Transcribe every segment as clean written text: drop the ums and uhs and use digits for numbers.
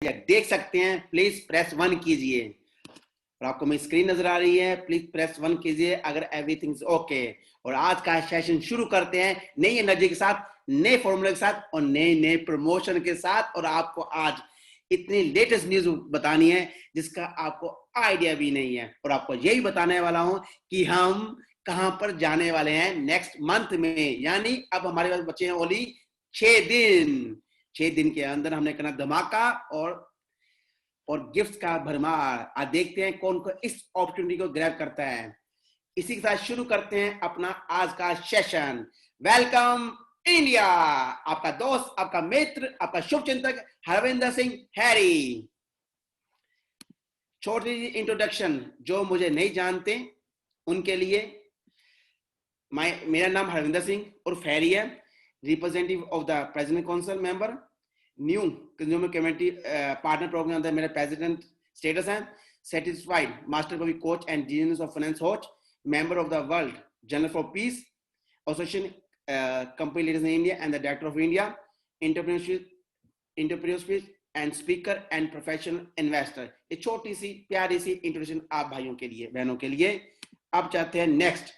देख सकते हैं, प्लीज प्रेस 1 कीजिए। और आपको मेरी स्क्रीन नजर आ रही है, प्लीज प्रेस 1 कीजिए अगर एवरीथिंग ओके। और आज का सेशन शुरू करते हैं नई एनर्जी के साथ, नए फॉर्मूले के साथ और नए प्रमोशन के साथ। और आपको आज इतनी लेटेस्ट न्यूज बतानी है जिसका आपको आइडिया भी नहीं है। और आपको यही बताने वाला हूं कि हम कहां पर जाने वाले हैं नेक्स्ट मंथ में। यानी अब हमारे पास बचे हैं ओनली 6 दिन। 6 दिन के अंदर हमने करना धमाका और गिफ्ट का भरमार। आज देखते हैं कौन कौन इस अपॉर्चुनिटी को ग्रैब करता है। इसी के साथ शुरू करते हैं अपना आज का सेशन। Welcome India. आपका दोस्त, आपका मित्र, आपका शुभचिंतक हरविंदर सिंह हैरी। छोटी सी इंट्रोडक्शन जो मुझे नहीं जानते उनके लिए, मेरा नाम हरविंदर सिंह उर्फ हैरी है, representative of the president council member, new consumer community partner program अंदर मेरा प्रेसिडेंट स्टेटस है, satisfied master public coach and genius of finance coach, member of the World Journal for Peace Association, company leaders in India and the director of India entrepreneurship and speaker and professional investor। ये छोटी सी प्यारी सी introduction आप भाइयों के लिए, बहनों के लिए। अब चाहते हैं नेक्स्ट।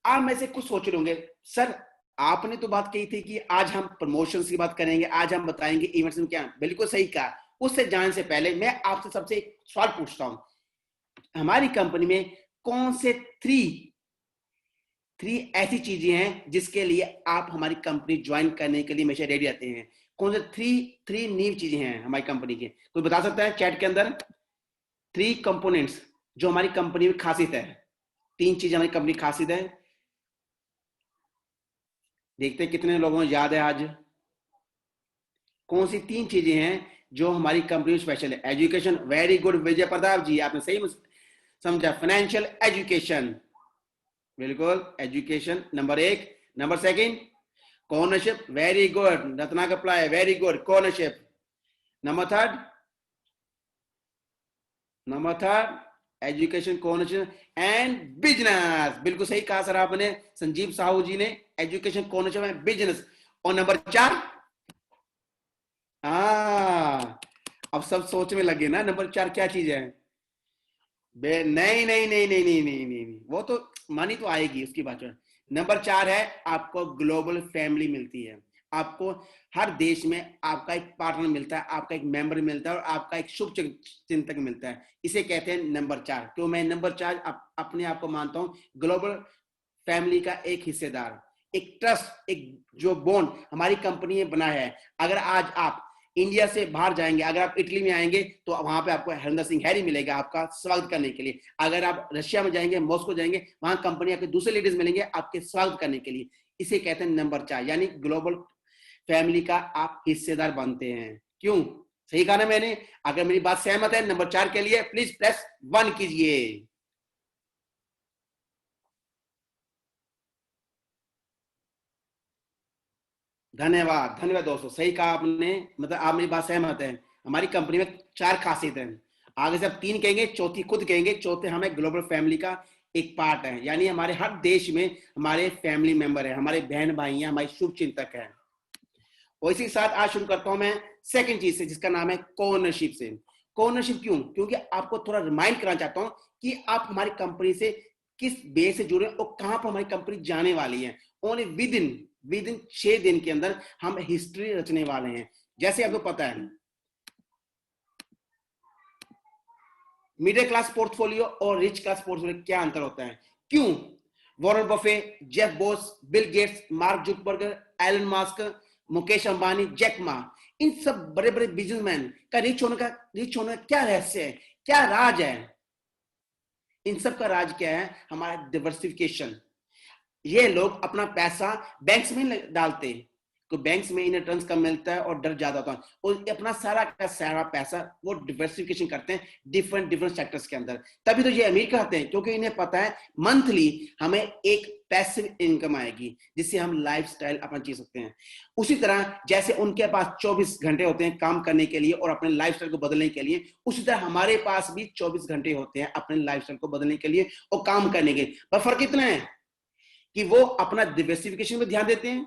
आप में से कुछ सोच रहे होंगे, सर आपने तो बात कही थी कि आज हम प्रमोशंस की बात करेंगे, आज हम बताएंगे इवेंट्स में क्या। बिल्कुल सही कहा। उससे जाने से पहले मैं आपसे सबसे एक सवाल पूछता हूं, हमारी कंपनी में कौन से थ्री ऐसी चीजें हैं जिसके लिए आप हमारी कंपनी ज्वाइन करने के लिए हमेशा रेडी रहते हैं? कौन से थ्री न्यू चीजें हैं हमारी कंपनी के? कोई बता सकता है चैट के अंदर? 3 कंपोनेंट्स जो हमारी कंपनी में खासियत है। 3 चीजें हमारी कंपनी की खासियत है। देखते हैं कितने लोगों को याद है आज। कौन सी 3 चीजें हैं जो हमारी कंपनी में स्पेशल है? Education, very good Vijay Pratap ji, आपने सही समझा। फाइनेंशियल एजुकेशन, बिल्कुल एजुकेशन नंबर 1। नंबर 2 कॉर्नरशिप, वेरी गुड रत्नाकर प्लाई, वेरी गुड कॉर्नरशिप। नंबर 3 एजुकेशन, कॉर्नरशिप एंड बिजनेस। बिल्कुल सही कहा सर आपने, संजीव साहू जी ने, एजुकेशन, कॉर्नरशिप एंड बिजनेस। और नंबर 4, अब सब सोच में लगे ना, नंबर 4 क्या चीज है? नहीं, वो तो मनी तो आएगी उसकी बात है। नंबर 4 है आपको ग्लोबल फैमिली मिलती है। आपको हर देश में आपका एक पार्टनर मिलता है, आपका एक मेंबर मिलता है और आपका एक शुभ चिंतक मिलता है। इसे कहते हैं नंबर 4। तो मैं नंबर 4 अपने आप को मानता हूं ग्लोबल फैमिली का एक हिस्सेदार, एक ट्रस्ट, एक जो बॉन्ड हमारी कंपनी ने बना है। अगर आज आप इंडिया से बाहर जाएंगे, अगर आप इटली में आएंगे तो वहां पे आपको हरविंदर सिंह हैरी मिलेगा आपका स्वागत करने के लिए। अगर आप रशिया में जाएंगे, मॉस्को जाएंगे, वहां कंपनी आपके दूसरे लीडर्स मिलेंगे आपके स्वागत करने के लिए। इसे कहते हैं नंबर 4, यानी ग्लोबल फैमिली का आप हिस्सेदार बनते हैं। क्यों? सही कहा ना मैंने? अगर मेरी बात सहमत है नंबर 4 के लिए प्लीज प्रेस 1 कीजिए। धन्यवाद दोस्तों, सही कहा आपने। मतलब आप मेरी बात सहमत है। हमारी कंपनी में 4 खासियत है। आगे से आप 3 कहेंगे, चौथी खुद कहेंगे, चौथे हमें ग्लोबल फैमिली का एक पार्ट है। यानी हमारे हर देश में हमारे फैमिली मेंबर है, हमारे बहन भाई हैं, हमारे शुभ चिंतक है। और इसी के साथ आज शुरू करता हूं मैं सेकंड चीज से, जिसका नाम है कोनरशिप से। कोनरशिप क्यों? क्योंकि आपको थोड़ा रिमाइंड कराना चाहता हूं कि आप हमारी कंपनी से किस बेस से जुड़े और कहां पर हमारी कंपनी जाने वाली है। ओनली विद इन 6 दिन के अंदर हम हिस्ट्री रचने वाले हैं। जैसे आपको पता है मिडिल क्लास पोर्टफोलियो और रिच क्लास पोर्टफोलियो क्या अंतर होता है? क्यों Warren Buffett, Jeff Bezos, Bill Gates, Mark Zuckerberg, Elon Musk, Mukesh Ambani, Jack Ma, इन सब बड़े बड़े बिजनेसमैन का रिच होने का क्या रहस्य है, क्या राज है? इन सब का राज क्या है? हमारा डिवर्सिफिकेशन। ये लोग अपना पैसा बैंक्स में डालते, तो बैंक्स में इन्हें रिटर्न्स कम मिलता है और डर ज्यादा होता है, और अपना सारा का सारा पैसा वो डिवर्सिफिकेशन करते हैं डिफरेंट सेक्टर्स के अंदर। तभी तो ये अमीर कहते हैं, क्योंकि इन्हें पता है मंथली हमें एक पैसिव इनकम आएगी जिससे हम लाइफस्टाइल अपना जी सकते हैं। उसी तरह जैसे उनके पास 24 घंटे होते हैं काम करने के लिए और अपने लाइफस्टाइल को बदलने के लिए, उसी तरह हमारे पास भी 24 घंटे होते हैं अपने लाइफस्टाइल को बदलने के लिए और काम करने के लिए। पर फर्क इतना है कि वो अपना डिवर्सिफिकेशन में ध्यान देते हैं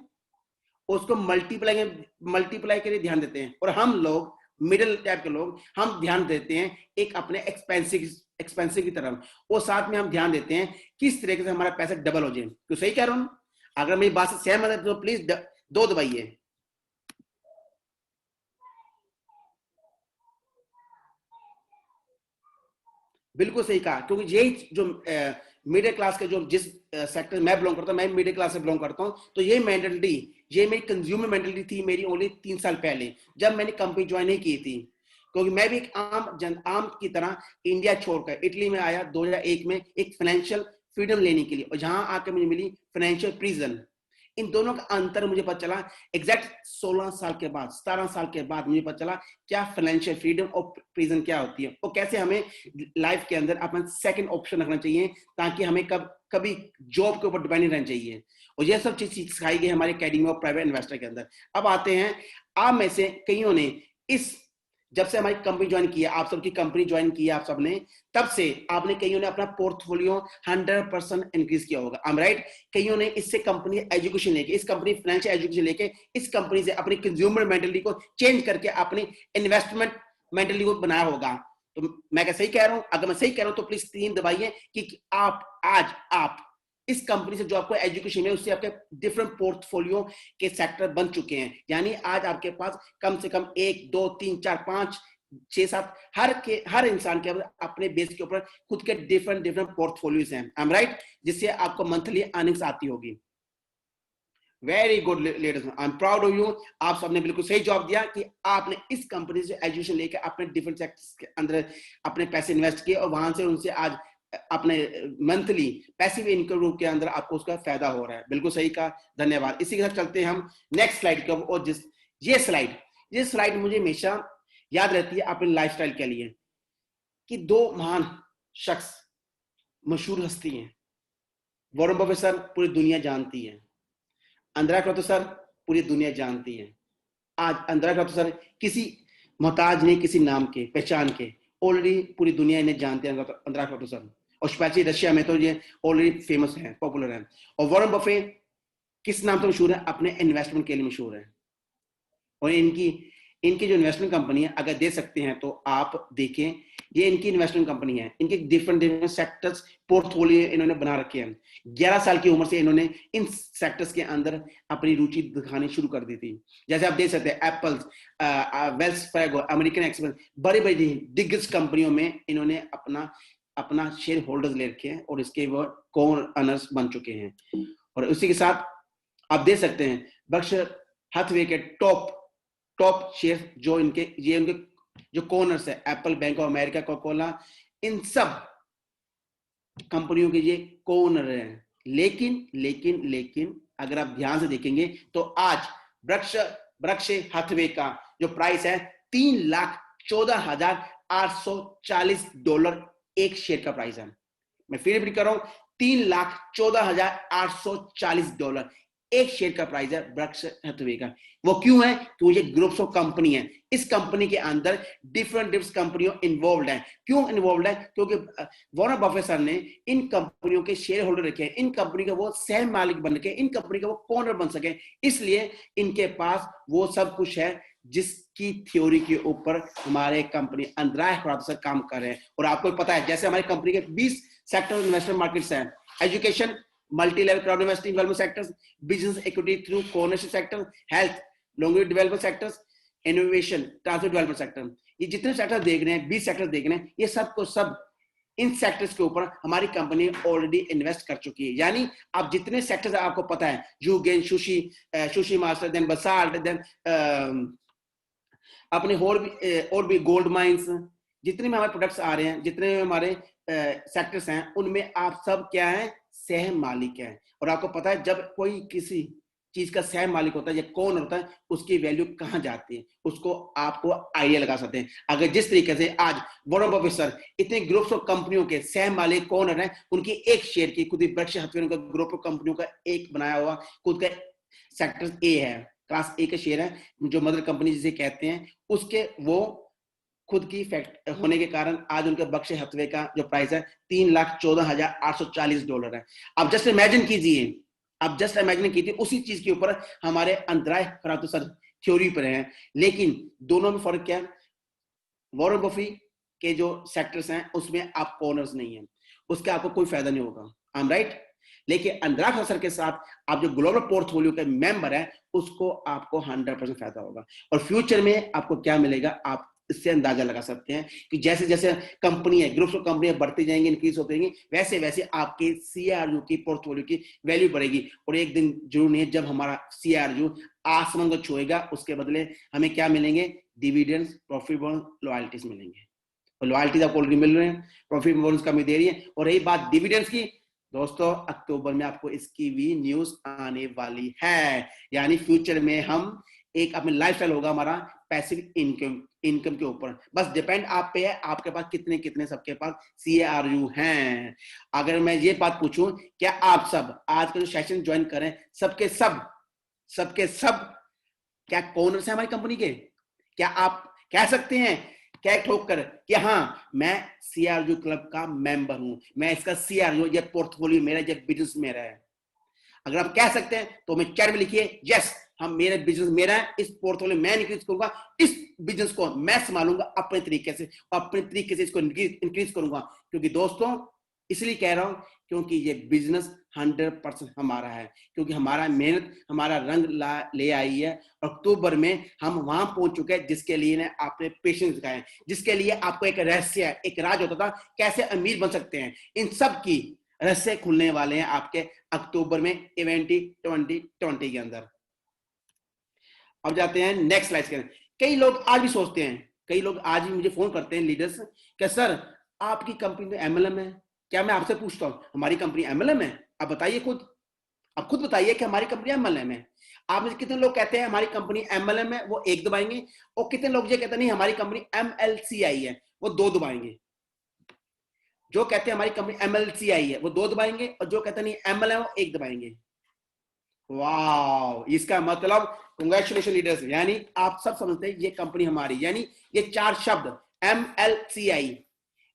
उसको मल्टीप्लाई के लिए ध्यान देते हैं। और हम लोग मिडिल टाइप के लोग हम ध्यान देते हैं एक अपने एक्सपेंसिव की तरफ, और साथ में हम ध्यान देते हैं किस तरीके से हमारा पैसा डबल हो जाए। तो सही कह रहा हूं? अगर मेरी बात से सहमत है तो प्लीज दो दबाइए। बिल्कुल सही कहा, क्योंकि यही जो मिडिल क्लास के जो जिस सेक्टर मैं बिलोंग करता हूँ, मैं मिडिल क्लास से बिलोंग करता हूँ, तो ये मेंटेलिटी, ये मेरी कंज्यूमर मेंटेलिटी थी मेरी ओनली 3 साल पहले जब मैंने कंपनी ज्वाइन नहीं की थी। क्योंकि मैं भी एक आम की तरह इंडिया छोड़कर इटली में आया 2001 में एक फाइनेंशियल फ्रीडम लेने के लिए, और जहां आकर मुझे मिली फाइनेंशियल प्रिजन। इन दोनों का अंतर मुझे पता चला एग्जैक्ट 16 साल के बाद, 17 साल के बाद मुझे पता चला क्या फाइनेंशियल फ्रीडम और प्रिजन क्या होती है, और कैसे हमें लाइफ के अंदर अपना सेकंड ऑप्शन रखना चाहिए ताकि हमें कभी जॉब के ऊपर डिपेंड नहीं रहना चाहिए। और यह सब चीज सिखाई गई हमारे अकेडमी ऑफ प्राइवेट इन्वेस्टर के अंदर। अब आते हैं, आप में से कईयों ने इस जब से हमारी कंपनी ज्वाइन की है, आप सबकी कंपनी ज्वाइन की है आप सबने, तब से आपने कईयों ने अपना पोर्टफोलियो 100% इंक्रीज किया होगा। I am right? कईयों ने इससे कंपनी एजुकेशन लेके, इस कंपनी फाइनेंशियल एजुकेशन लेके, इस कंपनी से अपनी कंज्यूमर मेंटालिटी को चेंज करके अपनी इन्वेस्टमेंट मेंटालिटी को बनाया होगा। तो मैं क्या सही कह रहा हूं? अगर मैं सही कह रहा हूं तो प्लीज 3 दबाइए कि आप इस कंपनी से जो आपको एजुकेशन है उससे आपके डिफरेंट पोर्टफोलियो के सेक्टर बन चुके हैं। यानी आज आपके पास कम से कम 1 2 3 4 5 6 7 हर इंसान के अपने बेस के ऊपर खुद के डिफरेंट पोर्टफोलियोज हैं। I am right? जिससे आपको मंथली अर्निंग्स आती होगी। Very good ladies, I am proud of you. आप सबने बिल्कुल सही जवाब दिया कि आपने इस कंपनी से एजुकेशन लेकर अपने डिफरेंट सेक्टर्स के अंदर अपने पैसे इन्वेस्ट किए, और वहां से उनसे आज अपने मंथली पैसिव इनकम रूप के अंदर आपको उसका फायदा हो रहा है। बिल्कुल सही कहा, धन्यवाद। इसी के साथ चलते हैं हम नेक्स्ट स्लाइड की। और ये स्लाइड मुझे हमेशा याद रहती है अपने लाइफस्टाइल के लिए, कि 2 महान शख्स, मशहूर हस्ती हैं। वॉरेन बफेट सर पूरी दुनिया जानती है, अंद्रा क्रतो सर पूरी दुनिया जानती है। आज अंद्रा क्रतो सर किसी मोहताज नहीं किसी नाम के, पहचान के, ऑलरेडी पूरी दुनिया इन्हें जानते हैं अंद्रा क्रतो सर, और स्पेशली रशिया में तो ये ऑलरेडी फेमस है, पॉपुलर है। और वॉरेन बफेट किस नाम से मशहूर है? अपने इन्वेस्टमेंट के लिए मशहूर है। और इनकी जो इन्वेस्टमेंट कंपनी है, अगर दे सकते हैं तो आप देखें, ये इनकी इन्वेस्टमेंट कंपनी है। इनके डिफरेंट सेक्टर्स पोर्टफोलियो इन्होंने बना रखे हैं। 11 साल की उम्र से इन्होंने इन सेक्टर्स के अंदर अपनी रुचि दिखानी शुरू कर दी थी। जैसे आप देख सकते हैं Apple, Wells Fargo, American express, बड़ी बड़ी दिग्गज कंपनियों में इन्होंने अपना शेयर होल्डर्स ले रखे हैं, और इसके वो कोर अनर्स बन चुके हैं। और उसी के साथ आप देख सकते हैं बर्कशायर हैथवे के टॉप शेयर जो उनके जो कोनर्स है, Apple, Bank of America, Coca-Cola, इन सब कंपनियों के ये कोनर हैं। लेकिन अगर आप ध्यान से देखेंगे तो आज बर्कशायर हैथवे का जो प्राइस है $3,14,840 एक शेयर का प्राइस है। मैं फिर रिपीट कर रहा हूं, $3,14,840 एक शेयर का प्राइस है बर्कशायर हैथवे का। वो क्यों है? क्योंकि ये ग्रुप्स ऑफ कंपनी है। इस कंपनी के अंदर डिफरेंट कंपनियों इन्वॉल्व है। क्यों इन्वॉल्व है? क्योंकि वॉरेन बफेट सर ने इन कंपनियों के शेयर होल्डर रखे हैं, इन कंपनी का वो सह मालिक बन के, इन कंपनी का वो कॉर्नर बन सके, इसलिए इनके पास वो सब कुछ है जिसकी थ्योरी के ऊपर हमारे कंपनी अंद्रा क्रतो सर काम कर रहे हैं। और आपको पता है, जैसे हमारी कंपनी के 20 सेक्टर इन्वेस्टमेंट मार्केट्स हैं, education, multi-level crowd investing development sectors, business equity through co-ownership sector, health, longevity development sectors, innovation, transfer development sector। ये जितने सेक्टर देख रहे हैं, 20 सेक्टर देख रहे हैं, ये सब को सब इन सेक्टर्स के ऊपर हमारी कंपनी ऑलरेडी इन्वेस्ट कर चुकी है। यानी आप जितने सेक्टर्स आपको पता है, Yugen, sushi master, then basalt, then अपने और भी गोल्ड माइंस, जितने भी हमारे प्रोडक्ट्स आ रहे हैं, जितने हमारे सेक्टर्स हैं, उनमें आप सब क्या है? सह मालिक है। और आपको पता है जब कोई किसी चीज का सह मालिक होता है या कौन होता है, उसकी वैल्यू कहां जाती है, उसको आपको आइडिया लगा सकते हैं। अगर जिस तरीके से आज वॉरेन बफेट सर इतने ग्रुप्स ऑफ कंपनियों के सह मालिक कौन है, उनकी एक शेयर की खुद ही बर्कशायर हैथवे का ग्रुप ऑफ कंपनियों का एक बनाया हुआ खुद का सेक्टर ए है, क्लास ए का शेयर है, जो मदर कंपनी जिसे कहते हैं, उसके वो खुद की फैक्ट होने के कारण आज उनके बर्कशायर हैथवे का जो प्राइस है $3,14,840 है। अब जस्ट इमेजिन कीजिए, आप जस्ट इमेजिन कीजिए, उसी चीज के ऊपर हमारे अंतराय खराब तो सर थ्योरी पर हैं, लेकिन दोनों में फर्क क्या है? वॉरेन बफेट के जो सेक्टर्स हैं उसमें आप ओनर्स नहीं है, उसके आपको कोई फायदा नहीं होगा, आई एम राइट। लेकिन अनुराग खसर के साथ आप जो ग्लोबल पोर्टफोलियो के मेंबर है उसको आपको 100% फायदा होगा। और फ्यूचर में आपको क्या मिलेगा आप इससे अंदाजा लगा सकते हैं कि जैसे जैसे कंपनी है, ग्रुप्स ऑफ कंपनियां बढ़ती जाएंगी, इंक्रीज होती जाएंगी, वैसे वैसे आपके सीआरयू की पोर्टफोलियो की वैल्यू बढ़ेगी। और एक दिन जरूर नहीं है जब हमारा सीआरयू आसमान को छुएगा, उसके बदले हमें क्या मिलेंगे? डिविडेंड्स, प्रॉफिट बोनस, लॉयल्टीज मिलेंगे। और लॉयल्टीज आपको ऑलरेडी मिल रहे हैं, प्रॉफिट बोनस कमी दे रही है। और रही बात डिविडेंड्स की, दोस्तों अक्टूबर में आपको इसकी भी न्यूज आने वाली है, यानी फ्यूचर में हम एक अपने लाइफस्टाइल होगा हमारा पैसिव इनकम के ऊपर, बस डिपेंड आप पे है, आपके पास कितने कितने सबके पास सीआरयू हैं। अगर मैं ये बात पूछूं, क्या आप सब आज का जो सेशन ज्वाइन करें सबके सब क्या ओनर्स हैं हमारी कंपनी के? क्या आप कह सकते हैं क्या ठोक कर कि हाँ मैं सीआरयू क्लब का मेंबर हूं, मैं इसका सीआरयू, ये पोर्टफोलियो मेरा, ये बिजनेस मेरा है? अगर आप कह सकते हैं तो मैं चैट में लिखिए यस, हम मेरा बिजनेस मेरा है, इस पोर्टफोलियो मैं इंक्रीज करूंगा, इस बिजनेस को मैं संभालूंगा अपने तरीके से, अपने तरीके से इसको इंक्रीज करूंगा। क्योंकि दोस्तों इसलिए कह रहा हूं क्योंकि ये बिजनेस 100% हमारा है, क्योंकि हमारा मेहनत हमारा रंग ले आई है। अक्टूबर में हम वहां पहुंच चुके हैं जिसके लिए ने आपने पेशेंस दिखाए, जिसके लिए आपको एक रहस्य है, एक राज होता था कैसे अमीर बन सकते हैं, इन सब की रहस्य खुलने वाले हैं आपके अक्टूबर में इवेंट 2020 के अंदर। अब जाते हैं नेक्स्ट स्लाइड के। कई लोग आज भी सोचते हैं, कई लोग आज भी मुझे फोन करते हैं लीडर्स, क्या सर आपकी कंपनी में एमएलएम है क्या? मैं आपसे पूछता हूं हमारी कंपनी एमएलएम है? आप बताइए खुद, आप खुद बताइए कि हमारी कंपनी एमएलएम है। आप में कितने लोग कहते हैं हमारी कंपनी एमएलएम है, वो एक दबाएंगे, और कितने लोग ये कहते नहीं हमारी कंपनी एमएलसीआई है, वो दो दबाएंगे। जो कहते हैं हमारी कंपनी एमएलसीआई है वो दो दबाएंगे, और जो कहते नहीं एमएलएम वो एक दबाएंगे। वाह, इसका मतलब कांग्रेचुलेशन लीडर्स, यानी आप सब समझते हैं ये कंपनी हमारी, यानी ये चार शब्द एमएलसीआई,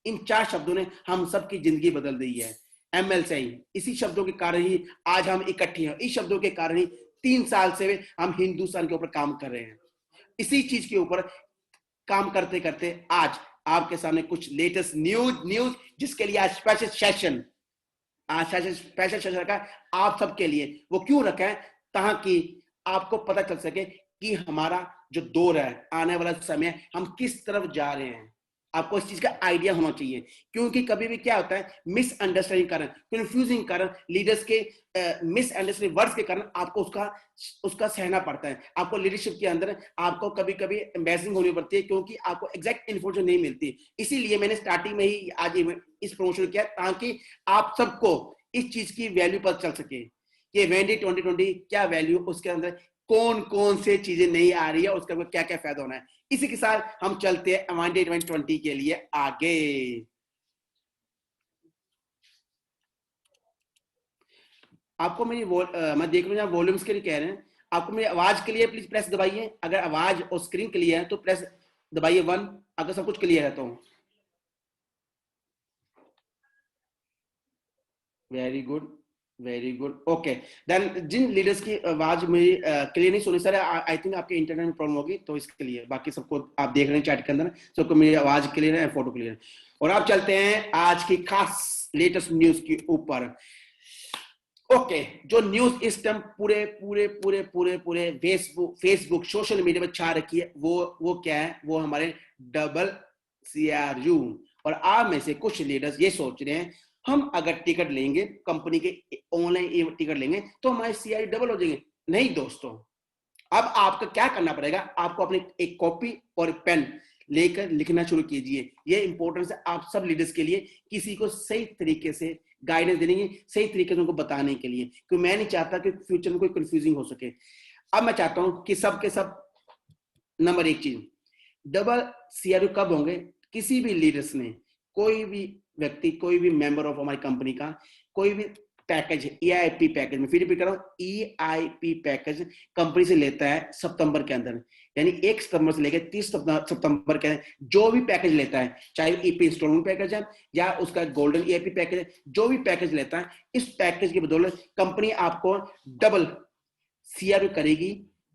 इन चार शब्दों ने हम सबकी जिंदगी बदल दी है। एमएलसीआई, इसी शब्दों के कारण ही आज हम इकट्ठे हैं, इस शब्दों के कारण ही 3 साल से हम हिंदुस्तान के ऊपर काम कर रहे हैं। इसी चीज के ऊपर काम करते करते आज आपके सामने कुछ लेटेस्ट न्यूज जिसके लिए आज स्पेशल सेशन, स्पेशल सेशन रखा है आप सबके लिए। वो क्यों रखा है? ताकि आपको पता चल सके कि हमारा जो दौर है, आने वाला समय, हम किस तरफ जा रहे हैं। आपको इस चीज का आइडिया होना चाहिए, क्योंकि कभी भी क्या होता है मिसअंडरस्टैंडिंग कारण, कंफ्यूजिंग कारण, लीडर्स के मिसअंडरस्टैंडिंग वर्ड्स के कारण आपको उसका सहना पड़ता है। आपको लीडरशिप के अंदर आपको कभी कभी एम्बैसिंग होनी पड़ती है, क्योंकि आपको एग्जैक्ट इन्फॉर्मेशन नहीं मिलती। इसीलिए मैंने स्टार्टिंग में ही आज इस प्रमोशन किया, ताकि आप सबको इस चीज की वैल्यू पता चल सके कि वेंडी 2020 क्या वैल्यू, उसके अंदर कौन कौन से चीजें नहीं आ रही है, उसका क्या क्या फायदा होना है। इसी के साथ हम चलते हैं अवांडे 2020 के लिए आगे। आपको मेरी मैं देख रहा हूँ वॉल्यूम्स के लिए कह रहे हैं, आपको मेरी आवाज के लिए प्लीज प्रेस दबाइए, अगर आवाज और स्क्रीन क्लियर है तो प्रेस दबाइए 1, अगर सब कुछ क्लियर है तो। Very good, very good, okay. Then जिन लीडर्स की आवाज मेरी क्लियर नहीं सुनी, सर आई थिंक आपके इंटरनेट में प्रॉब्लम होगी, तो इसके लिए बाकी सबको आप देख रहे हैं चैट के अंदर, सबको मेरी आवाज क्लियर है, फोटो क्लियर है। और आप चलते हैं आज की खास लेटेस्ट न्यूज के ऊपर। ओके, जो न्यूज इस टाइम पूरे पूरे पूरे पूरे पूरे फेसबुक सोशल मीडिया में छा रखी है, वो क्या है? वो हमारे डबल सीआरयू। और आप में से कुछ लीडर्स ये सोच रहे हैं हम अगर टिकट लेंगे, कंपनी के ऑनलाइन टिकट लेंगे तो हमारे सीआरयू डबल हो जाएंगे। नहीं दोस्तों, अब आपको क्या करना पड़ेगा, आपको अपनी एक कॉपी और पेन लेकर लिखना शुरू कीजिए। ये इंपॉर्टेंस है आप सब लीडर्स के लिए, किसी को सही तरीके से गाइडेंस देने की, सही तरीके से उनको बताने के लिए, क्योंकि मैं नहीं चाहता कि फ्यूचर में कोई कंफ्यूजिंग हो सके। अब मैं चाहता हूं कि सब के सब नंबर एक चीज, डबल सीआरयू कब होंगे? किसी भी लीडर्स ने, कोई भी व्यक्ति, कोई भी मेंबर ऑफ हमारी कंपनी का, कोई भी पैकेज EIP पैकेज में, फिर रिपीट कर रहा हूं, EIP पैकेज कंपनी से लेता है सितंबर के अंदर, यानी 1 सितंबर से लेकर 30 सितंबर के जो भी पैकेज लेता है, चाहे EP इंस्टॉलमेंट पैकेज है या उसका गोल्डन EIP पैकेज है, जो भी पैकेज लेता है, इस पैकेज की बदौलत कंपनी आपको डबल CRU करेगी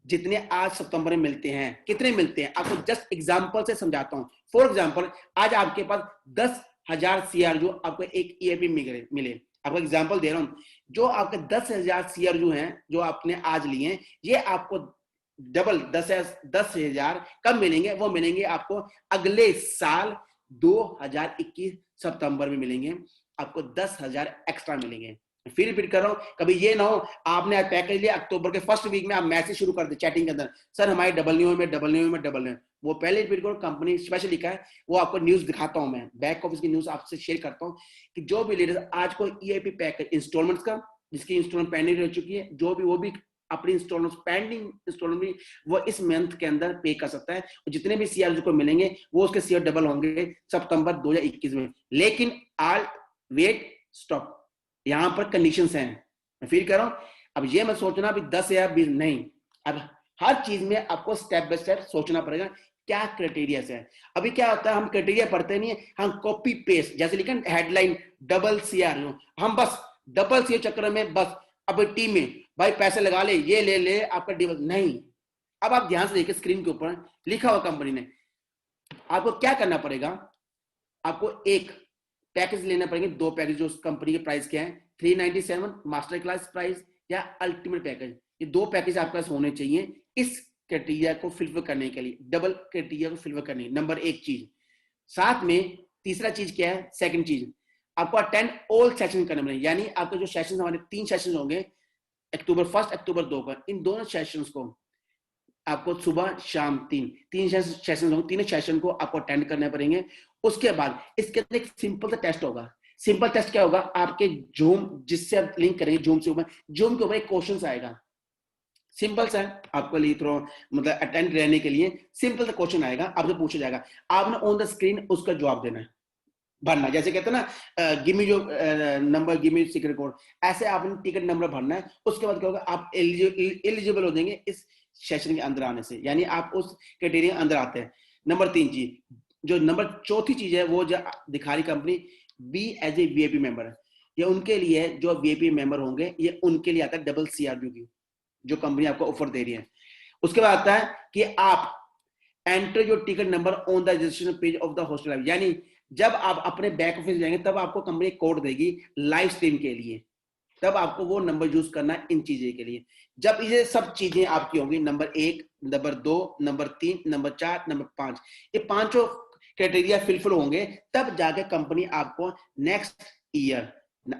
जितने आज सितंबर में मिलते हैं। कितने मिलते हैं आपको जस्ट एग्जांपल से समझाता हूं। फॉर एग्जांपल आज आपके पास 10,000 CRU आपको एक EIP मिले, आपको एग्जांपल दे रहा हूं, जो आपके 10,000 CRU हैं जो आपने आज लिए हैं, ये आपको डबल 10,000 कब मिलेंगे? वो मिलेंगे आपको अगले साल 2021 सितंबर में मिलेंगे, आपको 10,000 एक्स्ट्रा मिलेंगे। फिर रिपीट कर रहा हूं, कभी ये ना हो आपने पैकेज लिया अक्टूबर के फर्स्ट वीक में आप मैसेज शुरू कर दे चैटिंग के अंदर, सर हमारी डबल न्यू में। वो पहले रिपीट करो, कंपनी स्पेशल लिखा है, वो आपको न्यूज दिखाता हूं, मैं बैक ऑफिस की न्यूज आपसे शेयर करता हूं कि जो भी लीडर्स आज को EIP पैकेज इंस्टॉलमेंट्स का, जिसकी इंस्टॉलमेंट पेंडिंग रह चुकी है, जो भी वो भी अपनी इंस्टॉलमेंट पेंडिंग इंस्टॉलमेंट वो इस मंथ के अंदर पे कर सकता है, और जितने भी CRU को मिलेंगे वो उसके CRU डबल होंगे सितंबर 2021 में। लेकिन आल वेट स्टॉप, यहां पर कंडीशंस हैं, मैं फिर कह रहा हूं, अब ये मत सोचना अभी 10,000 20 नहीं, अब हर चीज में आपको स्टेप बाय स्टेप सोचना पड़ेगा क्या क्राइटेरिया है। अभी क्या होता है, हम क्राइटेरिया पढ़ते नहीं है, हम कॉपी पेस्ट, जैसे लिखा हेडलाइन डबल CRU, हम बस डबल CRU चक्कर में बस अब टीम में भाई पैसे लगा ले, ये ले ले आपका डिवल नहीं। अब आप ध्यान से देखिए स्क्रीन के ऊपर लिखा हुआ कंपनी ने, आपको क्या करना पड़ेगा, आपको एक पैकेज लेना पड़ेंगे, 2 पैकेज जो कंपनी के प्राइस क्या है, 397 मास्टर क्लास प्राइस या अल्टीमेट पैकेज, ये 2 पैकेज आपके पास होने चाहिए इस क्राइटेरिया को फिलफिल करने के लिए, डबल क्राइटेरिया को फिलफिल करने, नंबर 1 चीज। साथ में तीसरा चीज क्या है, सेकंड चीज, आपको अटेंड ऑल सेशन करने पड़ेंगे, यानी आपके जो सेशन हमारे 3 सेशन होंगे, अक्टूबर 1 अक्टूबर 2 का, इन दोनों सेशंस को आपको सुबह शाम तीन सेशन होंगे, तीनों सेशन को आपको अटेंड करने पड़ेंगे। उसके बाद इसके अंदर एक सिंपल सा टेस्ट होगा। सिंपल टेस्ट क्या होगा, आपके जूम जिससे आप लिंक करेंगे जूम से ऊपर, जूम के ऊपर एक क्वेश्चन आएगा, सिंपल सा आपको लिए थ्रो मतलब अटेंड रहने के लिए सिंपल सा क्वेश्चन आएगा, आपसे पूछा जाएगा, आपने ऑन द स्क्रीन उसका जवाब देना है, भरना, जैसे कहते हैं ना गिमी जो नंबर गिमी सीक्रेट कोड, ऐसे आपने टिकट नंबर भरना है। उसके बाद क्या होगा, आप एलिजिबल हो जाएंगे इस सेशन के अंदर आने से, यानी आप उस क्राइटेरिया अंदर आते हैं। नंबर 3 चीज, जो नंबर चौथी चीज है, वो जो दिखा रही company, be as a VIP member है, ये उनके लिए जो VIP मेंबर होंगे, ये उनके लिए आता है डबल CRU की जो कंपनी आपको ऑफर दे रही है। उसके बाद आता है कि आप enter your ticket number on the registration page of the hostel, यानी जब आप अपने बैक ऑफिस जाएंगे तब आपको कंपनी कोड देगी लाइव स्ट्रीम के लिए, तब आपको वो नंबर यूज करना है इन चीजें के लिए। जब ये सब चीजें आपकी होंगी, number 1, number 2, number 3, number 4, number 5, ये पांचों क्राइटेरिया फिलफिल होंगे, तब जाके कंपनी आपको नेक्स्ट ईयर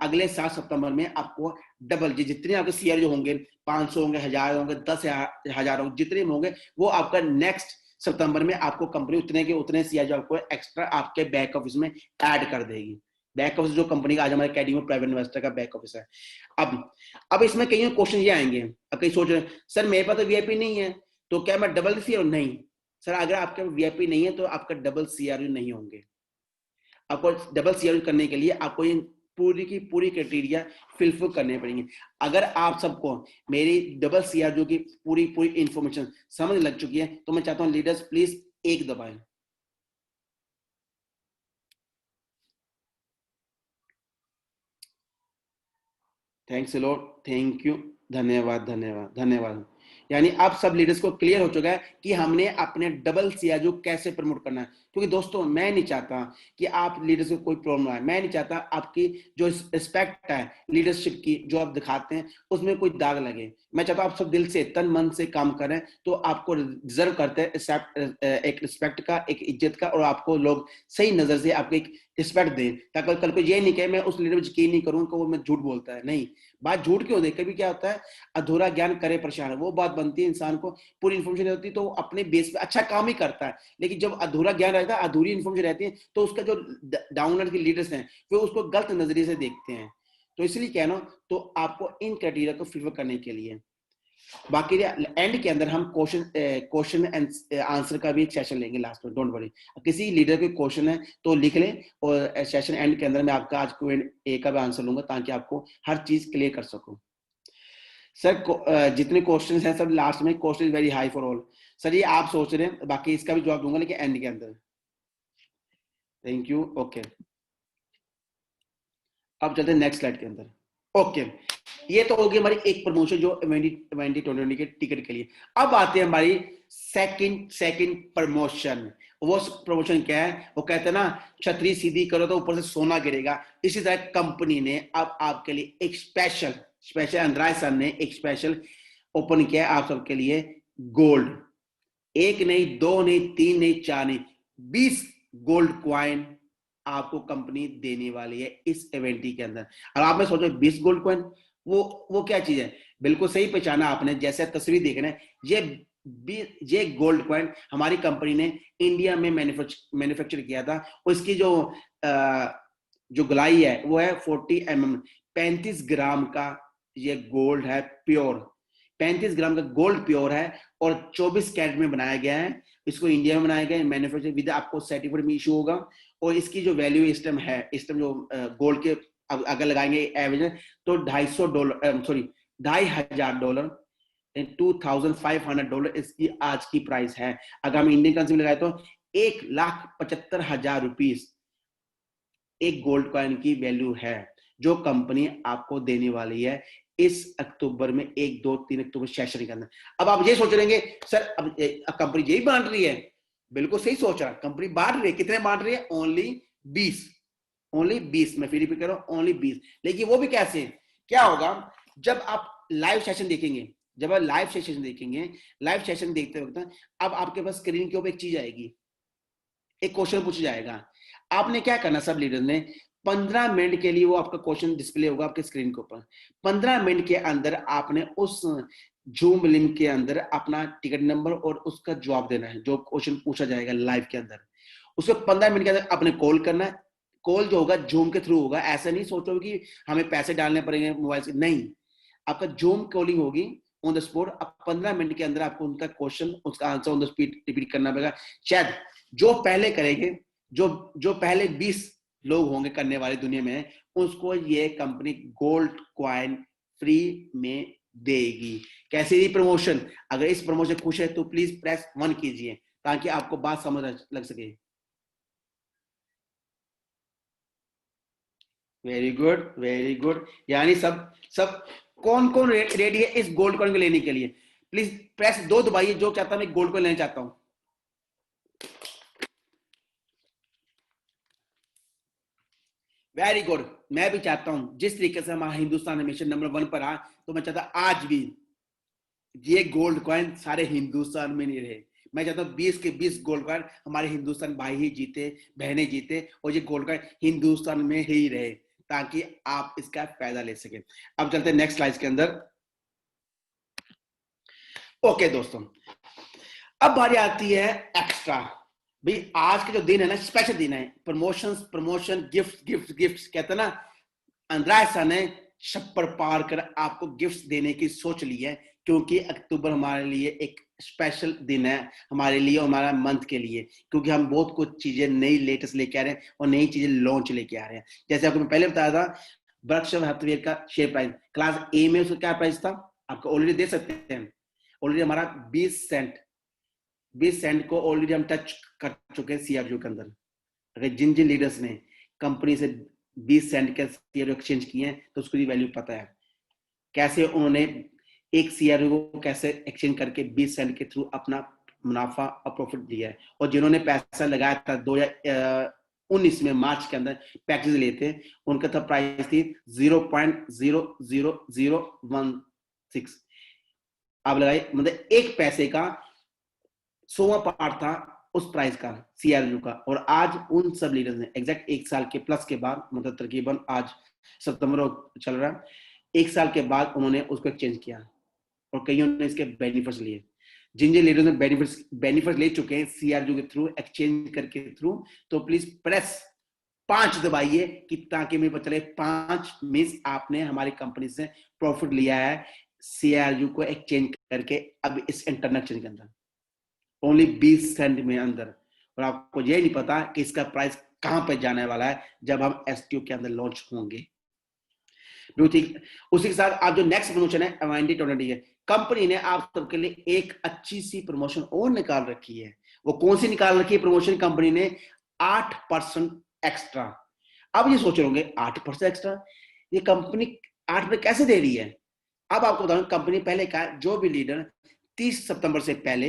अगले साल सितंबर में आपको डबल जितने आपके CRU होंगे, 500 होंगे, 1000 होंगे, 10,000 होंगे, जितने होंगे वो आपका नेक्स्ट सितंबर में आपको कंपनी उतने के उतने CRU आपको एक्स्ट्रा आपके बैक ऑफिस में ऐड कर देगी। बैक ऑफिस जो कंपनी का आज हमारे अकेडमी प्राइवेट इन्वेस्टर का बैक ऑफिस है। अब इसमें कई क्वेश्चन ये आएंगे, अब कई सोच रहे हैं सर मेरे पास तो VIP नहीं है, तो क्या मैं डबल CRU? नहीं सर, अगर आपका VIP नहीं है तो आपका डबल CRU नहीं होंगे। आपको डबल CRU करने के लिए आपको ये पूरी की पूरी क्राइटेरिया फिलफिल करने पड़ेंगे। अगर आप सबको मेरी डबल CRU की पूरी इंफॉर्मेशन समझ लग चुकी है, तो मैं चाहता हूं लीडर्स प्लीज एक दबाएं। Thanks a lot, thank you, धन्यवाद। यानी अब सब लीडर्स को क्लियर हो चुका है कि हमने अपने डबल CRU कैसे प्रमोट करना है। क्योंकि दोस्तों मैं नहीं चाहता कि आप लीडर्स को कोई प्रॉब्लम आए, मैं नहीं चाहता आपकी जो रिस्पेक्ट है लीडरशिप की जो आप दिखाते हैं उसमें कोई दाग लगे। मैं चाहता हूं आप सब दिल से तन मन से काम करें, तो आपको डिजर्व करते हैं एक रिस्पेक्ट का, एक इज्जत का, और आपको लोग सही नजर से आपको एक रिस्पेक्ट दें, ताकि कल को ये नहीं कहे मैं उस लीडर पर यकीन नहीं करूं कि वो मैं झूठ बोलता है। नहीं, बात झूठ क्यों दे, कभी क्या होता है अधूरा ज्ञान करे परेशान, वो बात बनती है, इंसान को पूरी इन्फॉर्मेशन होती है तो अपने बेस पे अच्छा काम ही करता है। लेकिन जब अधूरा ज्ञान रहता है, अधूरी इन्फॉर्मेशन रहती है, तो उसका जो डाउनर के लीडर्स हैं वो उसको गलत नजरिए से देखते हैं। तो इसलिए कहना, तो आपको इन क्राइटेरिया को फिलफिल करने के लिए बाकी एंड के अंदर हम क्वेश्चन एंड आंसर का भी एक सेशन लेंगे लास्ट में, डोंट वरी। किसी लीडर के क्वेश्चन है तो लिख लें, और सेशन एंड के अंदर मैं आपका आज Q&A का भी आंसर लूंगा ताकि आपको हर चीज क्लियर कर सकूं। सर जितने क्वेश्चन हैं सब लास्ट में, question is very high for all. Sir ये आप सोच रहे हैं, बाकी इसका भी जवाब दूंगा लेकिन एंड के अंदर। Thank you. ओके, अब चलते हैं नेक्स्ट स्लाइड के अंदर। ओके, ये तो होगी हमारी एक प्रमोशन जो 2020 के टिकट के लिए। अब आते हैं हमारी सेकंड प्रमोशन। वो प्रमोशन क्या है? वो कहते हैं ना, छतरी सीधी करो तो ऊपर से सोना गिरेगा। इसी तरह कंपनी ने अब आपके लिए एक स्पेशल अंद्राय सर ने एक स्पेशल ओपन किया आप सबके लिए। गोल्ड, एक नहीं, दो नहीं, तीन नहीं, चार नहीं, 20 गोल्ड क्वाइन आपको कंपनी देने वाली है इस इवेंट के अंदर। और आप में सोचो 20 गोल्ड कॉइन वो क्या चीज है? बिल्कुल सही पहचाना आपने, जैसे तस्वीर देख रहे हैं, ये गोल्ड कॉइन हमारी कंपनी ने इंडिया में मैन्युफैक्चर किया था। उसकी जो गुलाई है वो है 40 mm, 35 ग्राम का ये गोल्ड है प्योर। 35 ग्राम का गोल्ड प्योर है और 24 कैरेट में बनाया गया है। इसको इंडिया में बनाया गया है, मैन्युफैक्चर विद आपको सर्टिफिकेट में इशू होगा। और इसकी जो वैल्यू इस टाइम है, इस टाइम जो गोल्ड के अगर लगाएंगे एवरेज तो $250, सॉरी $2,500, $2,500 इसकी आज की प्राइस है। अगर हम इंडियन करेंसी में लगाए तो 1,75,000 रुपीज एक गोल्ड कॉइन की वैल्यू है, जो कंपनी आपको देने वाली है इस अक्टूबर में, 1, 2, 3 अक्टूबर सेशन के अंदर। अब आप ये सोच रहे हैं सर अब कंपनी यही बांट रही है। बिल्कुल सही सोच रहा, कंपनी बांट रही है। कितने बांट रही है? ओनली 20। मैं फिर रिपीट कर रहा हूं, ओनली 20। लेकिन वो भी कैसे? क्या होगा जब आप लाइव सेशन देखेंगे? जब आप लाइव सेशन देखते वक्त अब आपके पास स्क्रीन के ऊपर एक चीज आएगी, एक क्वेश्चन पूछा जाएगा। आपने क्या करना, सब लीडर ने 15 मिनट के लिए वो आपका क्वेश्चन डिस्प्ले होगा आपके स्क्रीन के ऊपर। 15 मिनट के अंदर आपने उस जूम लिंक के अंदर अपना टिकट नंबर और उसका जवाब देना है, जो क्वेश्चन पूछा जाएगा लाइव के अंदर। उसको 15 मिनट के अंदर आपने कॉल करना है। कॉल जो होगा जूम के थ्रू होगा। ऐसा नहीं सोचो कि हमें पैसे डालने पड़ेंगे मोबाइल से, नहीं। आपका जूम कॉलिंग होगी ऑन द स्पॉट। अब 15 मिनट के अंदर आपको उनका क्वेश्चन, उसका answer on the spot repeat करना पड़ेगा। शायद जो पहले करेंगे, जो पहले 20 लोग होंगे करने वाले दुनिया में, उसको ये कंपनी गोल्ड क्वाइन फ्री में देगी। कैसी रही प्रमोशन? अगर इस प्रमोशन खुश है तो प्लीज प्रेस 1 कीजिए ताकि आपको बात समझ लग सके। Very good. यानी सब कौन रेडी है इस गोल्ड कॉइन को लेने के लिए? प्लीज प्रेस 2 दबाइए जो चाहता मैं गोल्ड कॉइन लेना चाहता हूं। Very good. मैं भी चाहता हूं, जिस तरीके से हमारा हिंदुस्तान हमेशा नंबर 1 पर आ, तो मैं चाहता आज भी ये गोल्ड कॉइन सारे हिंदुस्तान में नहीं रहे। मैं चाहता हूँ 20 के 20 गोल्ड कॉइन हमारे हिंदुस्तान भाई ही जीते, बहनें जीते, और ये गोल्ड कॉइन हिंदुस्तान में ही रहे ताकि आप इसका फायदा ले सके। अब चलते हैं नेक्स्ट स्लाइड के अंदर। ओके दोस्तों, अब बारी आती है एक्स्ट्रा। भाई आज का जो दिन है ना, स्पेशल दिन है। प्रमोशन गिफ्ट कहते हैं ना, अंद्राय सर ने छप्पर पार कर आपको गिफ्ट देने की सोच ली है, क्योंकि अक्टूबर हमारे लिए एक स्पेशल दिन है, हमारे लिए, हमारा मंथ के लिए, क्योंकि हम बहुत कुछ चीजें नई लेटेस्ट लेके आ रहे हैं और नई चीजें लॉन्च लेके आ रहे हैं। जैसे आपको मैं पहले बताया था, बर्कशायर हैथवे का शेयर प्राइस क्लास ए में उसका क्या प्राइस था आपको ऑलरेडी दे सकते हैं। ऑलरेडी हमारा 20 सेंट को ऑलरेडी हम टच कर चुके हैं सीआरयू के अंदर। अगर जिन लीडर्स ने कंपनी से 20 सेंट के सीआरयू एक्सचेंज किए हैं तो उसकी वैल्यू पता है, कैसे उन्होंने एक सीआरयू को कैसे एक्सचेंज करके 20 सेंट के थ्रू अपना मुनाफा और प्रॉफिट दिया है। और जिन्होंने पैसा लगाया था 2019 में मार्च के अंदर पैकेज लेते, उनका था प्राइस थी 0.00016। आप लगाइए, मतलब 1 पैसे का 100वां पार्ट था उस प्राइस का सीआरयू का। और आज उन सब लीडर्स ने एग्जैक्ट 1 साल के प्लस के बाद, मतलब तकरीबन आज सितंबर चल रहा है, 1 साल के बाद उन्होंने उसको एक्सचेंज किया और कईयों ने इसके बेनिफिट्स लिए। जिन जिन लीडर्स ने बेनिफिट्स ले चुके हैं सीआरयू के थ्रू, एक्सचेंज करके थ्रू, तो प्लीज प्रेस 5 दबाइए कि ताकि मुझे पता चले 5 मींस आपने हमारी कंपनी से प्रॉफिट लिया है CRU को एक्सचेंज करके अब इस इंटरनेट के अंदर ओनली 20 सेंट में अंदर, और आपको ये नहीं पता कि इसका प्राइस कहां पे जाने वाला है जब हम STO के अंदर लॉन्च होंगे। ठीक, उसी के साथ आप जो नेक्स्ट प्रमोशन है एवेंटी 20 है, कंपनी ने आप सबके लिए एक अच्छी सी प्रमोशन और निकाल रखी है। वो कौन सी निकाल रखी है प्रमोशन? कंपनी ने 8% एक्स्ट्रा। अब ये सोच रहे होंगे 8% एक्स्ट्रा ये कंपनी 8% कैसे दे रही है? अब आपको बताऊं, कंपनी पहले का जो भी लीडर 30 सितंबर से पहले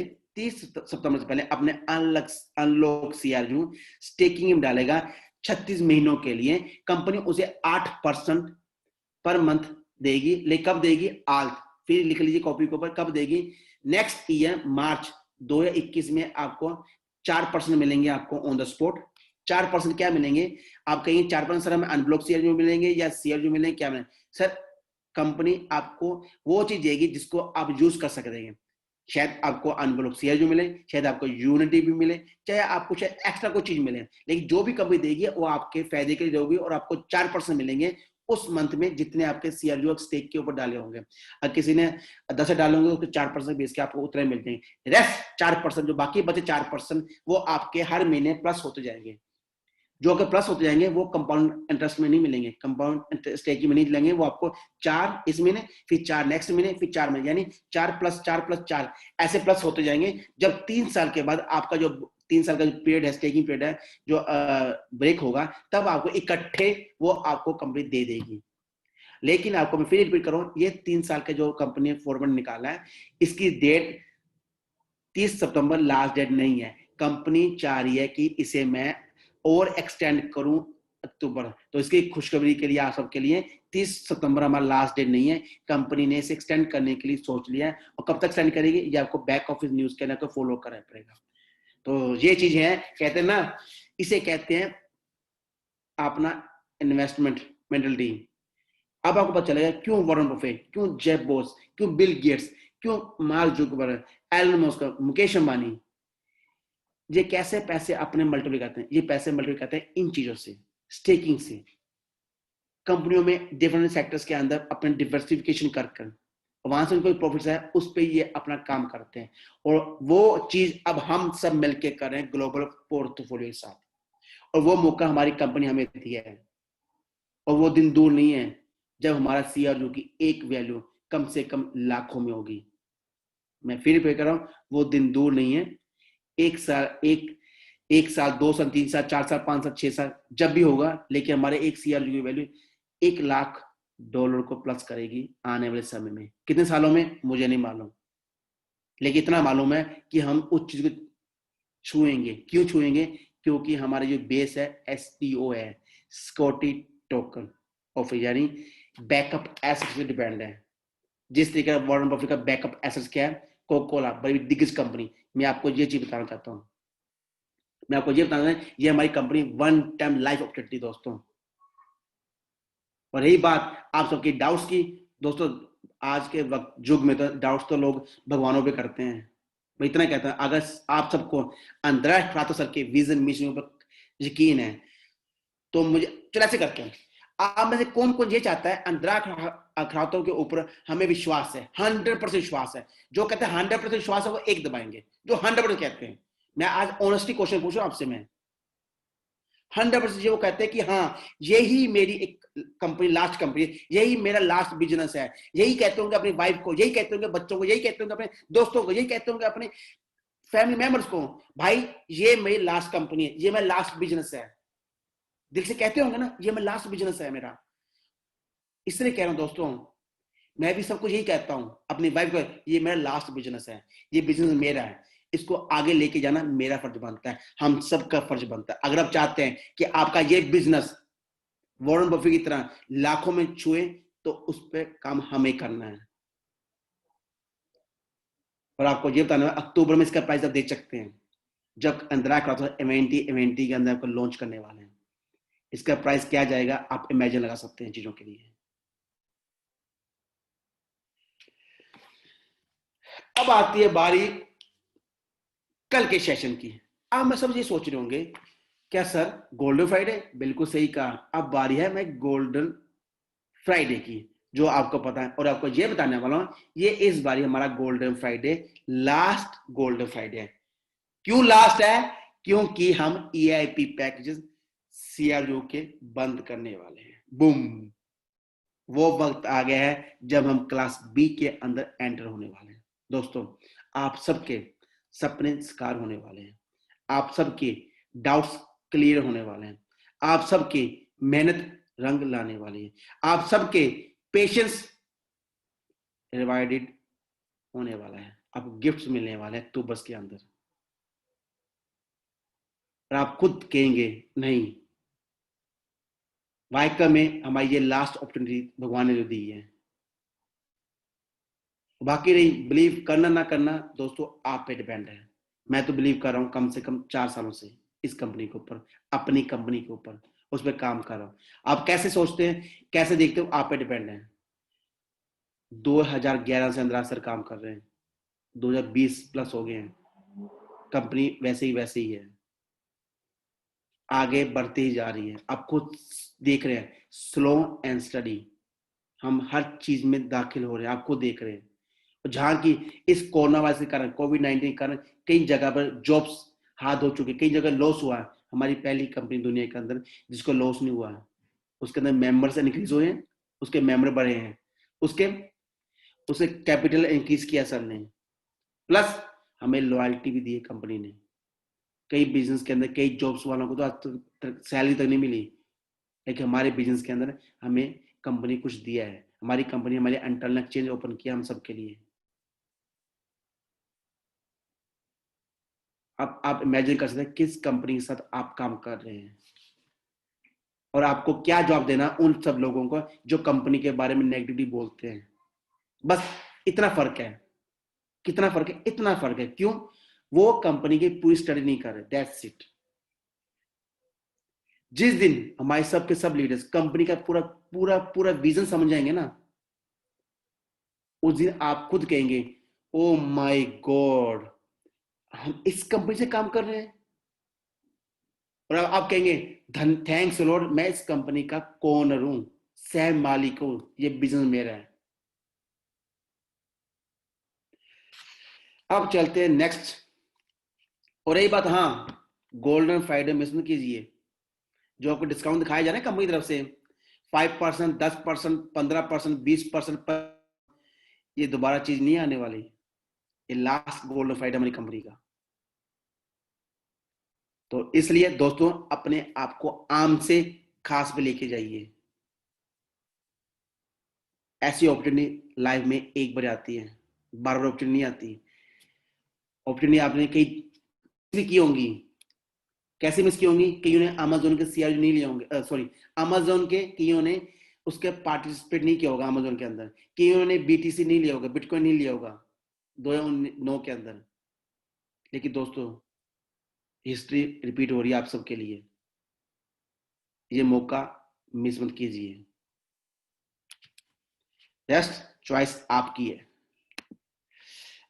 अपने अनलॉक CRU स्टेकिंग में डालेगा 36 महीनों के लिए, कंपनी उसे 8% पर मंथ देगी। लेकिन कब देगी? आज फिर लिख लीजिए कॉपी के ऊपर, कब देगी? नेक्स्ट ईयर मार्च 2021 में आपको 4% मिलेंगे आपको ऑन द स्पॉट। 4% क्या मिलेंगे? आप कहेंगे 4% सर हमें अनब्लॉक CRU मिलेंगे या CRU मिलेंगे, क्या मिलेंगे? सर कंपनी आपको वो चीज देगी जिसको आप यूज कर सकते हैं। शायद आपको अनब्लॉक CRU मिले, शायद आपको यूनिटी भी मिले, चाहे आपको शायद एक्स्ट्रा कोई चीज मिले, लेकिन जो भी कंपनी देगी वो आपके फायदे के लिए होगी और आपको 4% मिलेंगे उस मंथ में जितने आपके CRU स्टेक के ऊपर डाले होंगे। अगर किसी ने 10 डाले होंगे उसके 4% बेस के आपको उतने मिल जाएंगे। रेस्ट 4% जो बाकी बचे 4% वो आपके हर महीने प्लस होते जाएंगे। जो अगर प्लस होते जाएंगे वो कंपाउंड इंटरेस्ट में नहीं मिलेंगे, कंपाउंड स्टेकिंग में नहीं मिलेंगे, वो आपको 4 इस महीने, फिर 4 नेक्स्ट महीने, फिर 4 महीने, यानी 4+4+4 ऐसे प्लस होते जाएंगे। जब 3 साल के बाद आपका जो 3 साल का जो पीरियड है, स्टेकिंग पीरियड है, जो ब्रेक होगा, तब आपको इकट्ठे वो आपको कंपनी दे देगी। लेकिन आपको मैं फिर रिपीट करूं, ये 3 साल का जो कंपनी ने फॉर्मेट निकाला है, इसकी डेट 30 सितंबर लास्ट डेट नहीं है। कंपनी चाह रही है कि इसे मैं और एक्सटेंड करूं अक्टूबर। तो इसकी खुशखबरी के लिए आप सबके लिए 30 सितंबर हमारा लास्ट डेट नहीं है, कंपनी ने इसे एक्सटेंड करने के लिए सोच लिया है। और कब तक एक्सटेंड करेगी ये आपको बैक ऑफिस न्यूज के अंदर फॉलो करना पड़ेगा। तो ये चीज है, कहते हैं ना, इसे कहते हैं अपना इन्वेस्टमेंट मेंटलिटी। अब आपको पता चलेगा क्यों वॉरेन बफेट, क्यों जेफ बोस, क्यों बिल गेट्स, क्यों Mark Zuckerberg, Elon Musk, Mukesh Ambani ये कैसे पैसे अपने मल्टीप्लाई करते हैं। ये पैसे मल्टीप्लाई करते हैं इन चीजों से, स्टेकिंग से, कंपनियों में डिफरेंट सेक्टर्स के अंदर अपने डिवर्सिफिकेशन कर वहां से उनको प्रॉफिट्स है, उस पर ये अपना काम करते हैं। और वो चीज अब हम सब मिलके कर रहे हैं ग्लोबल पोर्टफोलियो के साथ, और वो मौका हमारी कंपनी हमें दिया है। और वो दिन दूर नहीं है जब हमारा CRU की एक वैल्यू कम से कम लाखों में होगी। मैं फिर पे कर रहा हूं, वो दिन दूर नहीं है। एक साल 2 साल 3 साल 4 साल 5 साल 6 साल जब भी होगा, लेकिन हमारे एक CRU की वैल्यू $1 लाख को प्लस करेगी आने वाले समय में। कितने सालों में मुझे नहीं मालूम, लेकिन इतना मालूम है कि हम उस चीज को छुएंगे। क्यों छुएंगे? क्योंकि हमारे जो बेस है STO है, सिक्योरिटी टोकन ऑफ, यानी बैकअप एसेट्स पे डिपेंड है। जिस तरीके का वॉरेन बफेट का बैकअप एसेट्स क्या है, कोका कोला बड़ी दिग्गज कंपनी, मैं आपको ये चीज बताना चाहता हूं। मैं आपको ये बताना है, ये हमारी company one time life opportunity दोस्तों। और रही बात आप सबके डाउट्स की, दोस्तों आज के वक्त युग में तो डाउट्स तो लोग भगवानों पे करते हैं। मैं इतना कहता हूं, अगर आप सबको अंतर्राष्ट्रीय खरातो सर के विजन मिशन पर यकीन है तो मुझे चलो ऐसे करते हैं, आप में से कौन कौन ये चाहता है अंतर्राष्ट्रीय खरातों के ऊपर हमें विश्वास है, 100% विश्वास है। जो कहते हैं 100% विश्वास है वो एक दबाएंगे, जो 100% कहते हैं। मैं आज ऑनेस्टली क्वेश्चन पूछूं आपसे, मैं 100% वो कहते हैं कि हाँ यही मेरी एक कंपनी, लास्ट कंपनी, यही मेरा लास्ट बिजनेस है। यही कहते होंगे अपनी वाइफ को, यही कहते होंगे बच्चों को, यही कहते होंगे अपने दोस्तों को, यही कहते होंगे अपने फैमिली मेंबर्स को, भाई ये मेरी लास्ट कंपनी है, ये मेरा लास्ट बिजनेस है। दिल से कहते होंगे ना, ये मेरा लास्ट बिजनेस है मेरा। इसलिए कह रहा हूं दोस्तों, मैं भी सब कुछ यही कहता हूं अपनी वाइफ को, ये मेरा लास्ट बिजनेस है, ये बिजनेस मेरा है, इसको आगे लेके जाना मेरा फर्ज बनता है, हम सबका फर्ज बनता है। अगर आप चाहते हैं कि आपका ये बिजनेस वॉरेन बफेट की तरह लाखों में छुए, तो उस पर काम हमें करना है। और आपको ये बताना है, अक्टूबर में इसका प्राइस आप देख सकते हैं, जब अंतर्राष्ट्रीय इवेंटी के अंदर आपको लॉन्च करने वाले हैं। इसका प्राइस क्या जाएगा आप इमेजिन लगा सकते हैं चीजों के लिए। अब आती है बारी कल के सेशन की। अब मैं सब ये सोच रहे होंगे, क्या सर गोल्डन फ्राइडे? बिल्कुल सही कहा, अब बारी है मैं गोल्डन फ्राइडे की। जो आपको पता है। और आपको ये बताने वाला हूं, ये इस बार हमारा golden Friday, last golden Friday है। क्यों लास्ट है? क्योंकि हम EIP पैकेजेस CRO के बंद करने वाले हैं। बूम, वो वक्त आ गया है जब हम क्लास B के अंदर एंटर होने वाले हैं। दोस्तों, आप सबके सपने साकार होने वाले हैं, आप सबके डाउट्स क्लियर होने वाले हैं, आप सबके मेहनत रंग लाने वाली है, आप सबके पेशेंस रिवाइडेड होने वाला है, आपको गिफ्ट्स मिलने वाले हैं अक्टूबर के अंदर। और आप खुद कहेंगे नहीं, वाइका में हमारी ये लास्ट अपॉर्चुनिटी भगवान ने जो दी है। बाकी नहीं, बिलीव करना ना करना दोस्तों आप पे डिपेंड है। मैं तो बिलीव कर रहा हूँ कम से कम 4 सालों से इस कंपनी के ऊपर, अपनी कंपनी के ऊपर, उस पर काम कर रहा हूँ। आप कैसे सोचते हैं, कैसे देखते हो, आप पे डिपेंड है। 2011 से अंदर सर काम कर रहे हैं, 2020 प्लस हो गए हैं, कंपनी वैसे ही है, आगे बढ़ती ही जा रही है। आप खुद देख रहे हैं, स्लो एंड स्टडी हम हर चीज में दाखिल हो रहे हैं, आपको देख रहे हैं। जहां की इस कोरोना वायरस के कारण, कोविड-19 के कारण कई जगह पर जॉब्स हाथ हो चुके, कई जगह लॉस हुआ है। हमारी पहली कंपनी दुनिया के अंदर जिसको लॉस नहीं हुआ है, उसके अंदर मेंबर्स इंक्रीज हुए हैं, उसके मेंबर बढ़े हैं, उसके उसे कैपिटल इंक्रीज किया सर ने, प्लस हमें लॉयल्टी भी दी है कंपनी ने। कई बिजनेस के अंदर कई जॉब्स वालों को तो आज तक सैलरी तक नहीं मिली, लेकिन हमारे बिजनेस के अंदर हमें कंपनी कुछ दिया है। हमारी कंपनी हमारे इंटरनल एक्सचेंज ओपन किया हम सबके लिए। अब आप इमेजिन कर सकते हैं किस कंपनी के साथ आप काम कर रहे हैं, और आपको क्या जवाब देना उन सब लोगों को जो कंपनी के बारे में नेगेटिवली बोलते हैं। बस इतना फर्क है। कितना फर्क है? इतना फर्क है। क्यों? वो कंपनी की पूरी स्टडी नहीं कर रहे, दैट्स इट। जिस दिन हमारे सब के सब लीडर्स कंपनी का पूरा पूरा पूरा विजन समझ जाएंगे ना, उस दिन आप खुद कहेंगे ओ माय गॉड, हम इस कंपनी से काम कर रहे हैं। और आप कहेंगे धन थैंक्स लॉर्ड, मैं इस कंपनी का ओनर हूं, सह मालिक हूं, ये बिजनेस मेरा है। अब चलते हैं नेक्स्ट। और यही बात, हाँ, गोल्डन फ्राइडे मिस मत कीजिए। जो आपको डिस्काउंट दिखाया जा रहा है कंपनी की तरफ से, 5%, 10%, 15%, 20%, ये दोबारा चीज नहीं आने वाली। ये लास्ट गोल्डन फ्राइडे हमारी कंपनी का। तो इसलिए दोस्तों, अपने आप को आम से खास पे लेके जाइए। ऐसी अपॉर्चुनिटी लाइफ में एक बार आती है, बार बार अपॉर्चुनिटी नहीं आती। अपॉर्चुनिटी आपने कई भी की होंगी। कैसे मिस की होंगी? कईयों ने अमेजोन के CRO नहीं लिए होंगे, सॉरी, अमेजोन के कईयों ने उसके पार्टिसिपेट नहीं किया होगा अमेजोन के अंदर। कईयों ने BTC नहीं लिया होगा, बिटकॉइन नहीं लिया होगा 2009 के अंदर। लेकिन दोस्तों, हिस्ट्री रिपीट हो रही है आप सबके लिए। ये मौका मिस मत कीजिए। जस्ट चॉइस आपकी है।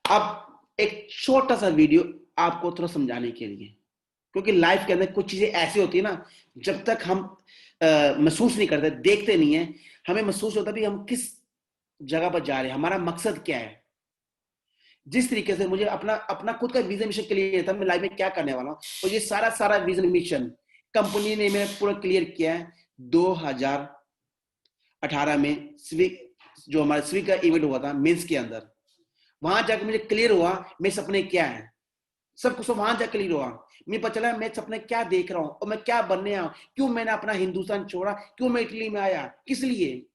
अब एक छोटा सा वीडियो आपको थोड़ा समझाने के लिए, क्योंकि लाइफ के अंदर कुछ चीजें ऐसी होती है ना, जब तक हम महसूस नहीं करते, देखते नहीं है, हमें महसूस होता भी हम किस जगह पर जा रहे हैं, हमारा मकसद क्या है। जिस तरीके से मुझे अपना अपना खुद का विजन मिशन क्लियर था, मैं लाइफ में क्या करने वाला हूँ, और ये सारा सारा विजन मिशन कंपनी ने मैं पूरा क्लियर किया है 2018 में। जो हमारा स्विग का इवेंट हुआ था मेंस के अंदर, वहां जाकर मुझे क्लियर हुआ मेरे सपने क्या है। सब कुछ वहां जाकर क्लियर हुआ, मुझे पता चला मैं सपने क्या देख रहा हूँ और मैं क्या बनने आया। क्यों मैंने अपना हिंदुस्तान छोड़ा, क्यों मैं इटली में आया, किस लिए?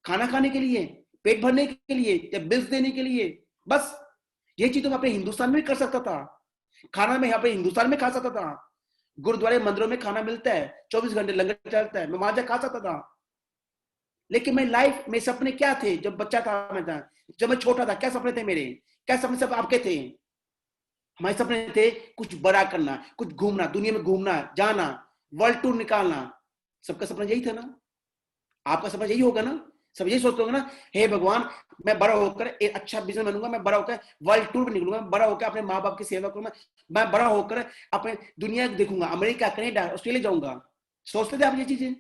खाना खाने के लिए, पेट भरने के लिए, या बिल्स देने के लिए? बस ये चीज तो मैं अपने हिंदुस्तान में भी कर सकता था। खाना मैं यहाँ पे हिंदुस्तान में खा सकता था, गुरुद्वारे मंदिरों में खाना मिलता है, 24 घंटे लंगर चलता है, मैं वहां जाकर खा सकता था। लेकिन मैं लाइफ में सपने क्या थे जब बच्चा था, मैं था, जब मैं छोटा था, क्या सपने थे मेरे, क्या सपने सब आपके थे? हमारे सपने थे कुछ बड़ा करना, कुछ घूमना, दुनिया में घूमना, जाना, वर्ल्ड टूर निकालना। सबका सपना यही था ना? आपका सपना यही होगा ना? सब यही सोचते होंगे ना, हे भगवान, मैं बड़ा होकर एक अच्छा बिजनेस बनूंगा, मैं बड़ा होकर वर्ल्ड टूर भी निकलूंगा, बड़ा होकर अपने माँ बाप की सेवा करूंगा, मैं बड़ा होकर अपने दुनिया देखूंगा, अमेरिका, कनाडा, ऑस्ट्रेलिया जाऊंगा। सोचते थे आप ये चीजें?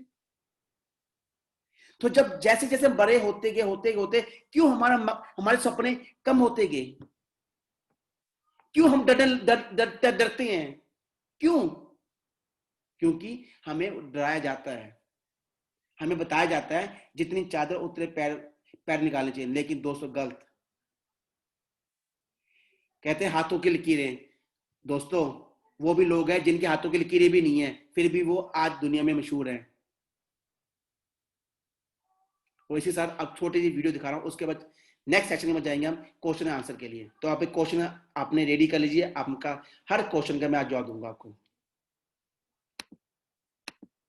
तो जब जैसे जैसे बड़े होते होते क्यों हमारे सपने कम होते गए? क्यों हम डरते हैं? क्यों? क्योंकि हमें डराया जाता है, हमें बताया जाता है जितनी चादर उतने पैर पैर निकालने चाहिए। लेकिन दोस्तों गलत। कहते हैं हाथों की लकीरें, दोस्तों वो भी लोग हैं जिनके हाथों की लकीरें भी नहीं है, फिर भी वो आज दुनिया में मशहूर हैं। और इसी साथ अब छोटी सी वीडियो दिखा रहा हूँ, उसके बाद नेक्स्ट सेक्शन में जाएंगे हम क्वेश्चन आंसर के लिए। तो आप एक क्वेश्चन आपने रेडी कर लीजिए, आपका हर क्वेश्चन का मैं आज जवाब दूंगा आपको।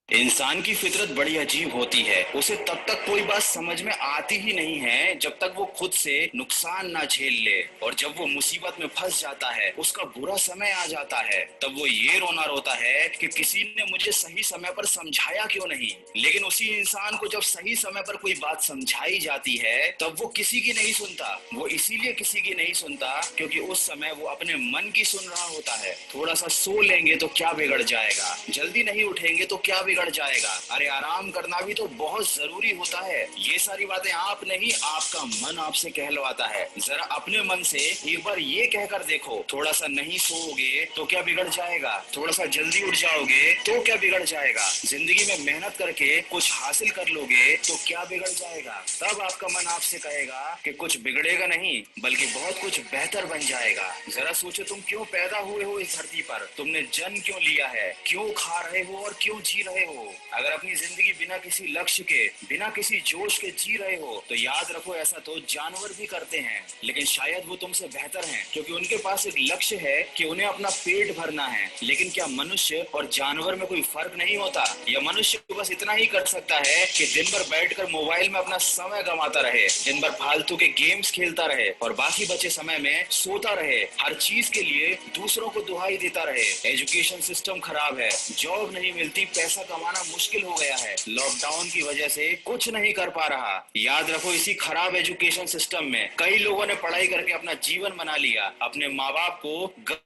इंसान की फितरत बड़ी अजीब होती है। उसे तब तक कोई बात समझ में आती ही नहीं है जब तक वो खुद से नुकसान ना झेल ले, और जब वो मुसीबत में फंस जाता है, उसका बुरा समय आ जाता है, तब वो ये रोना रोता है कि किसी ने मुझे सही समय पर समझाया क्यों नहीं। लेकिन उसी इंसान को जब सही समय पर कोई बात समझाई जाती है, तब वो किसी की नहीं सुनता। वो इसीलिए किसी की नहीं सुनता क्योंकि उस समय वो अपने मन की सुन रहा होता है। थोड़ा सा सो लेंगे तो क्या बिगड़ जाएगा, जल्दी नहीं उठेंगे तो क्या बिगड़ जाएगा, अरे आराम करना भी तो बहुत जरूरी होता है। ये सारी बातें आप नहीं, आपका मन आपसे कहलवाता है। जरा अपने मन से एक बार ये कहकर देखो, थोड़ा सा नहीं सोओगे तो क्या बिगड़ जाएगा, थोड़ा सा जल्दी उठ जाओगे तो क्या बिगड़ जाएगा, जिंदगी में मेहनत करके कुछ हासिल कर लोगे तो क्या बिगड़ जाएगा। तब आपका मन आपसे कहेगा कि कुछ बिगड़ेगा नहीं, बल्कि बहुत कुछ बेहतर बन जाएगा। जरा सोचो, तुम क्यों पैदा हुए हो इस धरती पर, तुमने जन्म क्यों लिया है, क्यों खा रहे हो और क्यों जी रहे हो। अगर अपनी जिंदगी बिना किसी लक्ष्य के, बिना किसी जोश के जी रहे हो, तो याद रखो ऐसा तो जानवर भी करते हैं, लेकिन शायद वो तुमसे बेहतर हैं, क्योंकि उनके पास एक लक्ष्य है कि उन्हें अपना पेट भरना है। लेकिन क्या मनुष्य और जानवर में कोई फर्क नहीं होता? या मनुष्य बस इतना ही कर सकता है कि दिन भर बैठकर मोबाइल में अपना समय गंवाता रहे, दिन भर फालतू के गेम्स खेलता रहे, और बाकी बचे समय में सोता रहे, हर चीज के लिए दूसरों को दुहाई देता रहे। एजुकेशन सिस्टम खराब है, जॉब नहीं मिलती, पैसा कमाना मुश्किल हो गया है, लॉकडाउन की वजह से कुछ नहीं कर पा रहा। याद रखो, इसी खराब एजुकेशन सिस्टम में कई लोगों ने पढ़ाई करके अपना जीवन बना लिया। अपने माँ बाप को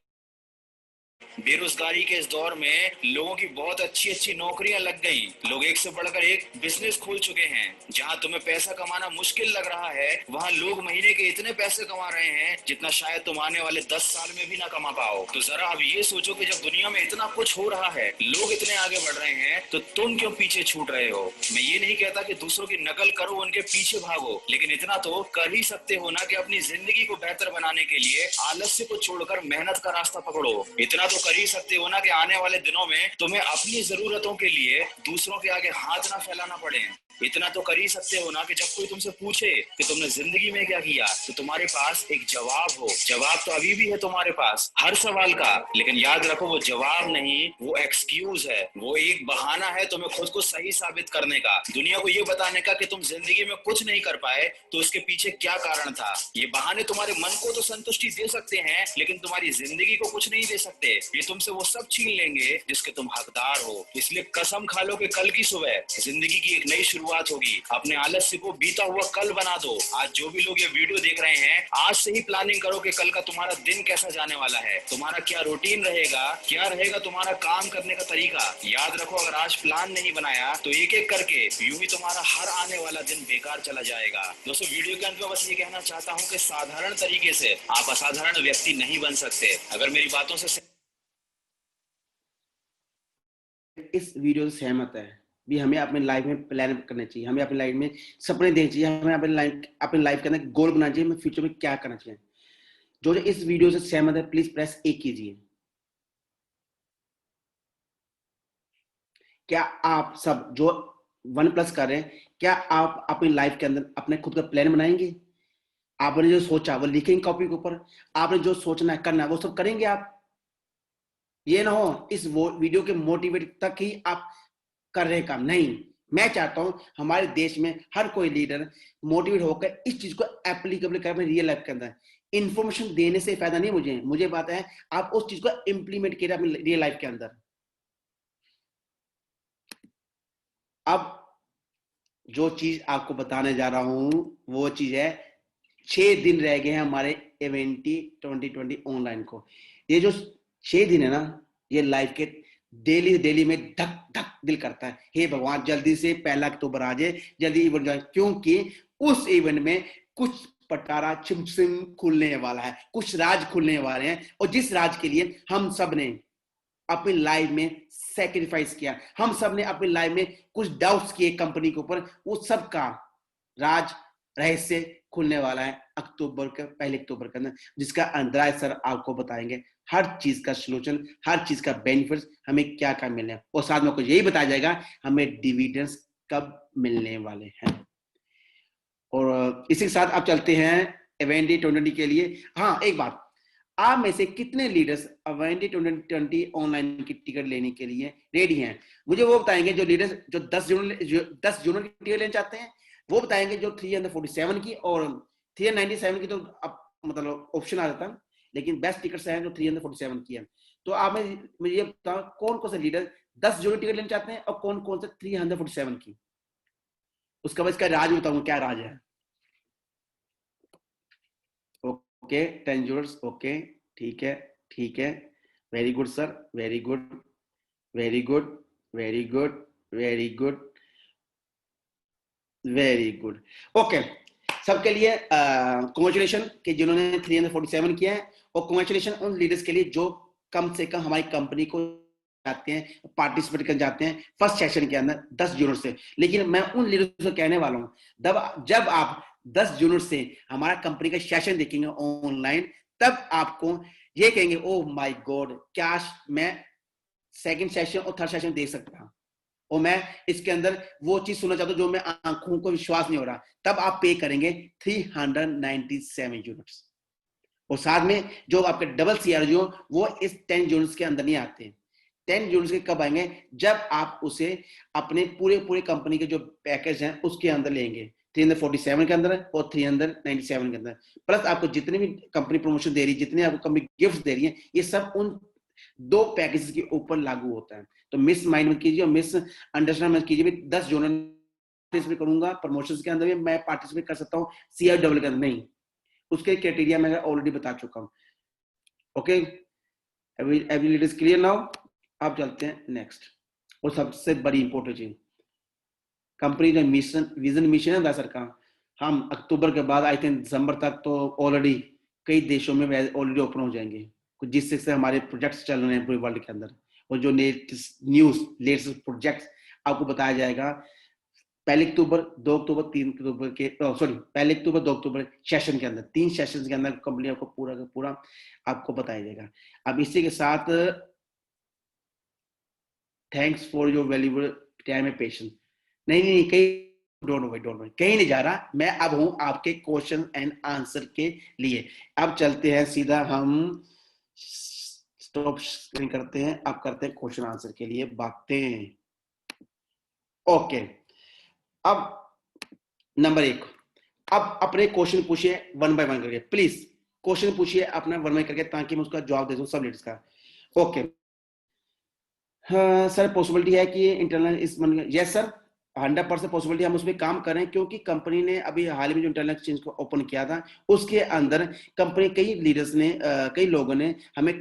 बेरोजगारी के इस दौर में लोगों की बहुत अच्छी अच्छी नौकरियां लग गई, लोग एक से बढ़कर एक बिजनेस खोल चुके हैं। जहां तुम्हें पैसा कमाना मुश्किल लग रहा है, वहां लोग महीने के इतने पैसे कमा रहे हैं जितना शायद तुम आने वाले 10 साल में भी ना कमा पाओ। तो जरा अब ये सोचो कि जब दुनिया में इतना कुछ हो रहा है, लोग इतने आगे बढ़ रहे हैं, तो तुम क्यों पीछे छूट रहे हो। मैं ये नहीं कहता कि दूसरों की नकल करो, उनके पीछे भागो, लेकिन इतना तो कर ही सकते हो ना कि अपनी जिंदगी को बेहतर बनाने के लिए आलस्य को छोड़कर मेहनत का रास्ता पकड़ो। इतना तो कर ही सकते हो ना कि आने वाले दिनों में तुम्हें अपनी जरूरतों के लिए दूसरों के आगे हाथ ना फैलाना पड़े। इतना तो कर ही सकते हो ना कि जब कोई तुमसे पूछे कि तुमने जिंदगी में क्या किया, तो तुम्हारे पास एक जवाब हो। जवाब तो अभी भी है तुम्हारे पास हर सवाल का, लेकिन याद रखो वो जवाब नहीं, वो एक्सक्यूज है, वो एक बहाना है तुम्हें खुद को सही साबित करने का, दुनिया को ये बताने का कि तुम जिंदगी में कुछ नहीं कर पाए तो उसके पीछे क्या कारण था। ये बहाने तुम्हारे मन को तो संतुष्टि दे सकते हैं, लेकिन तुम्हारी जिंदगी को कुछ नहीं दे सकते। ये तुमसे वो सब छीन लेंगे जिसके तुम हकदार हो। इसलिए कसम खा लो कि कल की सुबह जिंदगी की एक नई शुरुआत होगी। अपने आलस्य को बीता हुआ कल बना दो। आज जो भी लोग ये वीडियो देख रहे हैं, आज से ही प्लानिंग करो कि कल का तुम्हारा दिन कैसा जाने वाला है, तुम्हारा क्या रूटीन रहेगा, क्या रहेगा तुम्हारा काम करने का तरीका। याद रखो, अगर आज प्लान नहीं बनाया तो एक एक करके यूं ही तुम्हारा हर आने वाला दिन बेकार चला जाएगा। दोस्तों, वीडियो के अंत में बस ये कहना चाहता हूँ कि साधारण तरीके से आप असाधारण व्यक्ति नहीं बन सकते। अगर मेरी बातों से इस वीडियो से सहमत है भी, हमें अपने लाइफ में प्लान करना चाहिए, हमें अपनी लाइफ में सपने देखने चाहिए, हमें अपनी लाइफ के अंदर गोल बनाना चाहिए, हमें फ्यूचर में क्या करना चाहिए। जो जो इस वीडियो से सहमत है प्लीज प्रेस ए कीजिए। क्या आप सब जो वन प्लस कर रहे हैं, क्या आप अपनी लाइफ के अंदर अपने खुद का प्लान बनाएंगे? आपने जो सोचा वो लिखेंगे कॉपी के ऊपर, आपने जो सोचना है करना है वो सब करेंगे आप। ये ना हो इस वीडियो के मोटिवेट तक ही आप कर रहे काम नहीं। मैं चाहता हूं हमारे देश में हर कोई लीडर मोटिवेट होकर इस चीज को एप्लीकेबल करे अपने रियल लाइफ के अंदर। इंफॉर्मेशन देने से फायदा नहीं, मुझे बात है आप उस चीज को इंप्लीमेंट करिए अपनी रियल लाइफ के अंदर। अब जो चीज आपको बताने जा रहा हूं वो चीज है, 6 दिन रह गए हैं हमारे इवेंटी 2020 ऑनलाइन को। ये जो 6 दिन है ना, ये लाइफ के डेली डेली में धक धक दिल करता है, हे भगवान जल्दी से 1 अक्टूबर आ जाए, जल्दी इवेंट जाए, क्योंकि उस इवेंट में कुछ पटारा छिमछिम खुलने वाला है, कुछ राज खुलने वाले हैं, और जिस राज के लिए हम सब ने अपनी लाइफ में सैक्रिफाइस किया, हम सब ने अपनी लाइफ में कुछ डाउट्स किए कंपनी के ऊपर, वो सब का राज रहस्य खुलने वाला है अक्टूबर के 1 अक्टूबर के अंदर, जिसका अंतराय सर आपको बताएंगे, हर चीज का सोल्यूशन, हर चीज का बेनिफिट्स, हमें क्या क्या मिलने हैं, और साथ में आपको यही बताया जाएगा हमें डिविडेंड्स कब मिलने वाले हैं। और इसी के साथ आप चलते हैं एवेंडी 2020 के लिए। हाँ, एक बात, आप में से कितने लीडर्स एवेंडी 2020 ऑनलाइन की टिकट लेने के लिए रेडी हैं? मुझे वो बताएंगे जो लीडर्स जो 10 जून की टिकट लेना चाहते हैं, वो बताएंगे जो 347 की और 397 की तो अब मतलब ऑप्शन आ जाता है, लेकिन बेस्ट टिकट्स हैं जो 347 की है। तो आप मुझे ये बताओ कौन कौन से लीडर 10 जून की टिकट लेना चाहते हैं और कौन कौन से 347 की। उसका बाद इसका राज बताऊंगा क्या राज है। ओके, 10 जूर्स, ओके, ठीक है, ठीक है, very good sir, very good, very good, very good, very good, very good. Okay, सबके लिए कॉन्ग्रेचुलेशन कि जिन्होंने 347 किया है, और कॉन्ग्रेचुलेशन उन लीडर्स के लिए जो कम से कम हमारी कंपनी को जाते हैं, पार्टिसिपेट कर जाते हैं फर्स्ट सेशन के अंदर 10 जून से। लेकिन मैं उन लीडर्स को कहने वाला हूं, जब आप 10 जून से हमारा कंपनी का सेशन देखेंगे ऑनलाइन, तब आपको ये कहेंगे ओह माय गॉड, क्या मैं सेकंड सेशन और थर्ड सेशन देख सकता, और मैं इसके अंदर वो चीज सुनना चाहता हूं जो मैं आंखों को विश्वास नहीं हो रहा। तब आप पे करेंगे 397 यूनिट्स, और साथ में जो आपके डबल सीआर जो वो इस 10 यूनिट्स के अंदर नहीं आते। 10 यूनिट्स के कब आएंगे? जब आप उसे अपने पूरे कंपनी के जो पैकेज हैं उसके अंदर लेंगे, 347 के अंदर और 397 के अंदर, प्लस आपको जितने भी कंपनी प्रमोशन दे रही है, जितने आपको कंपनी गिफ्ट दे रही है, ये सब उन 2 पैकेज के ऊपर लागू होता है। तो मिस माइंड मत कीजिए और मिस अंडरस्टैंड मत कीजिए 10 जून पार्टिसिपेट करूंगा प्रमोशंस के अंदर भी मैं पार्टिसिपेट कर सकता हूँ, सीआर डबल के अंदर नहीं। उसके क्राइटेरिया मैं ऑलरेडी बता चुका हूँ। Okay, every leaders clear now. अब चलते हैं नेक्स्ट, और सबसे बड़ी इंपॉर्टेंट चीज, कंपनी का मिशन, विजन मिशन है सर का, हम अक्टूबर के बाद आई थिंक दिसंबर तक तो ऑलरेडी कई देशों में ऑलरेडी ओपन हो जाएंगे, जिससे से हमारे प्रोजेक्ट्स चल रहे हैं पूरे वर्ल्ड के अंदर, और जो लेटेस्ट न्यूज लेटेस्ट प्रोजेक्ट्स आपको बताया जाएगा 1 अक्टूबर, 2 अक्टूबर, 3 अक्टूबर के सॉरी 1 अक्टूबर 2 अक्टूबर सेशन के अंदर, 3 सेशन के अंदर कंपनी आपको पूरा का पूरा आपको बताया जाएगा। अब इसी के साथ thanks for your valuable time and patience. नहीं कहीं डोंट वरी कहीं नहीं जा रहा, मैं अब हूं आपके क्वेश्चन एंड आंसर के लिए। अब चलते हैं सीधा, हम स्टॉप स्क्रीन करते हैं, अब करते हैं क्वेश्चन आंसर के लिए बातें। ओके, अब नंबर 1, अब अपने क्वेश्चन पूछिए 1 बाय 1 करके, प्लीज क्वेश्चन पूछिए अपना 1 बाय करके, ताकि मैं उसका जवाब दे दूं सब लीडर्स का। ओके, हाँ सर, पॉसिबिलिटी है कि इंटरनल इस यस सर, 100% पॉसिबिलिटी, हम उसमें काम कर रहे हैं, क्योंकि कंपनी ने अभी हाल में जो इंटरनल एक्सचेंज को ओपन किया था उसके अंदर कंपनी कई लीडर्स ने कई लोगों ने हमें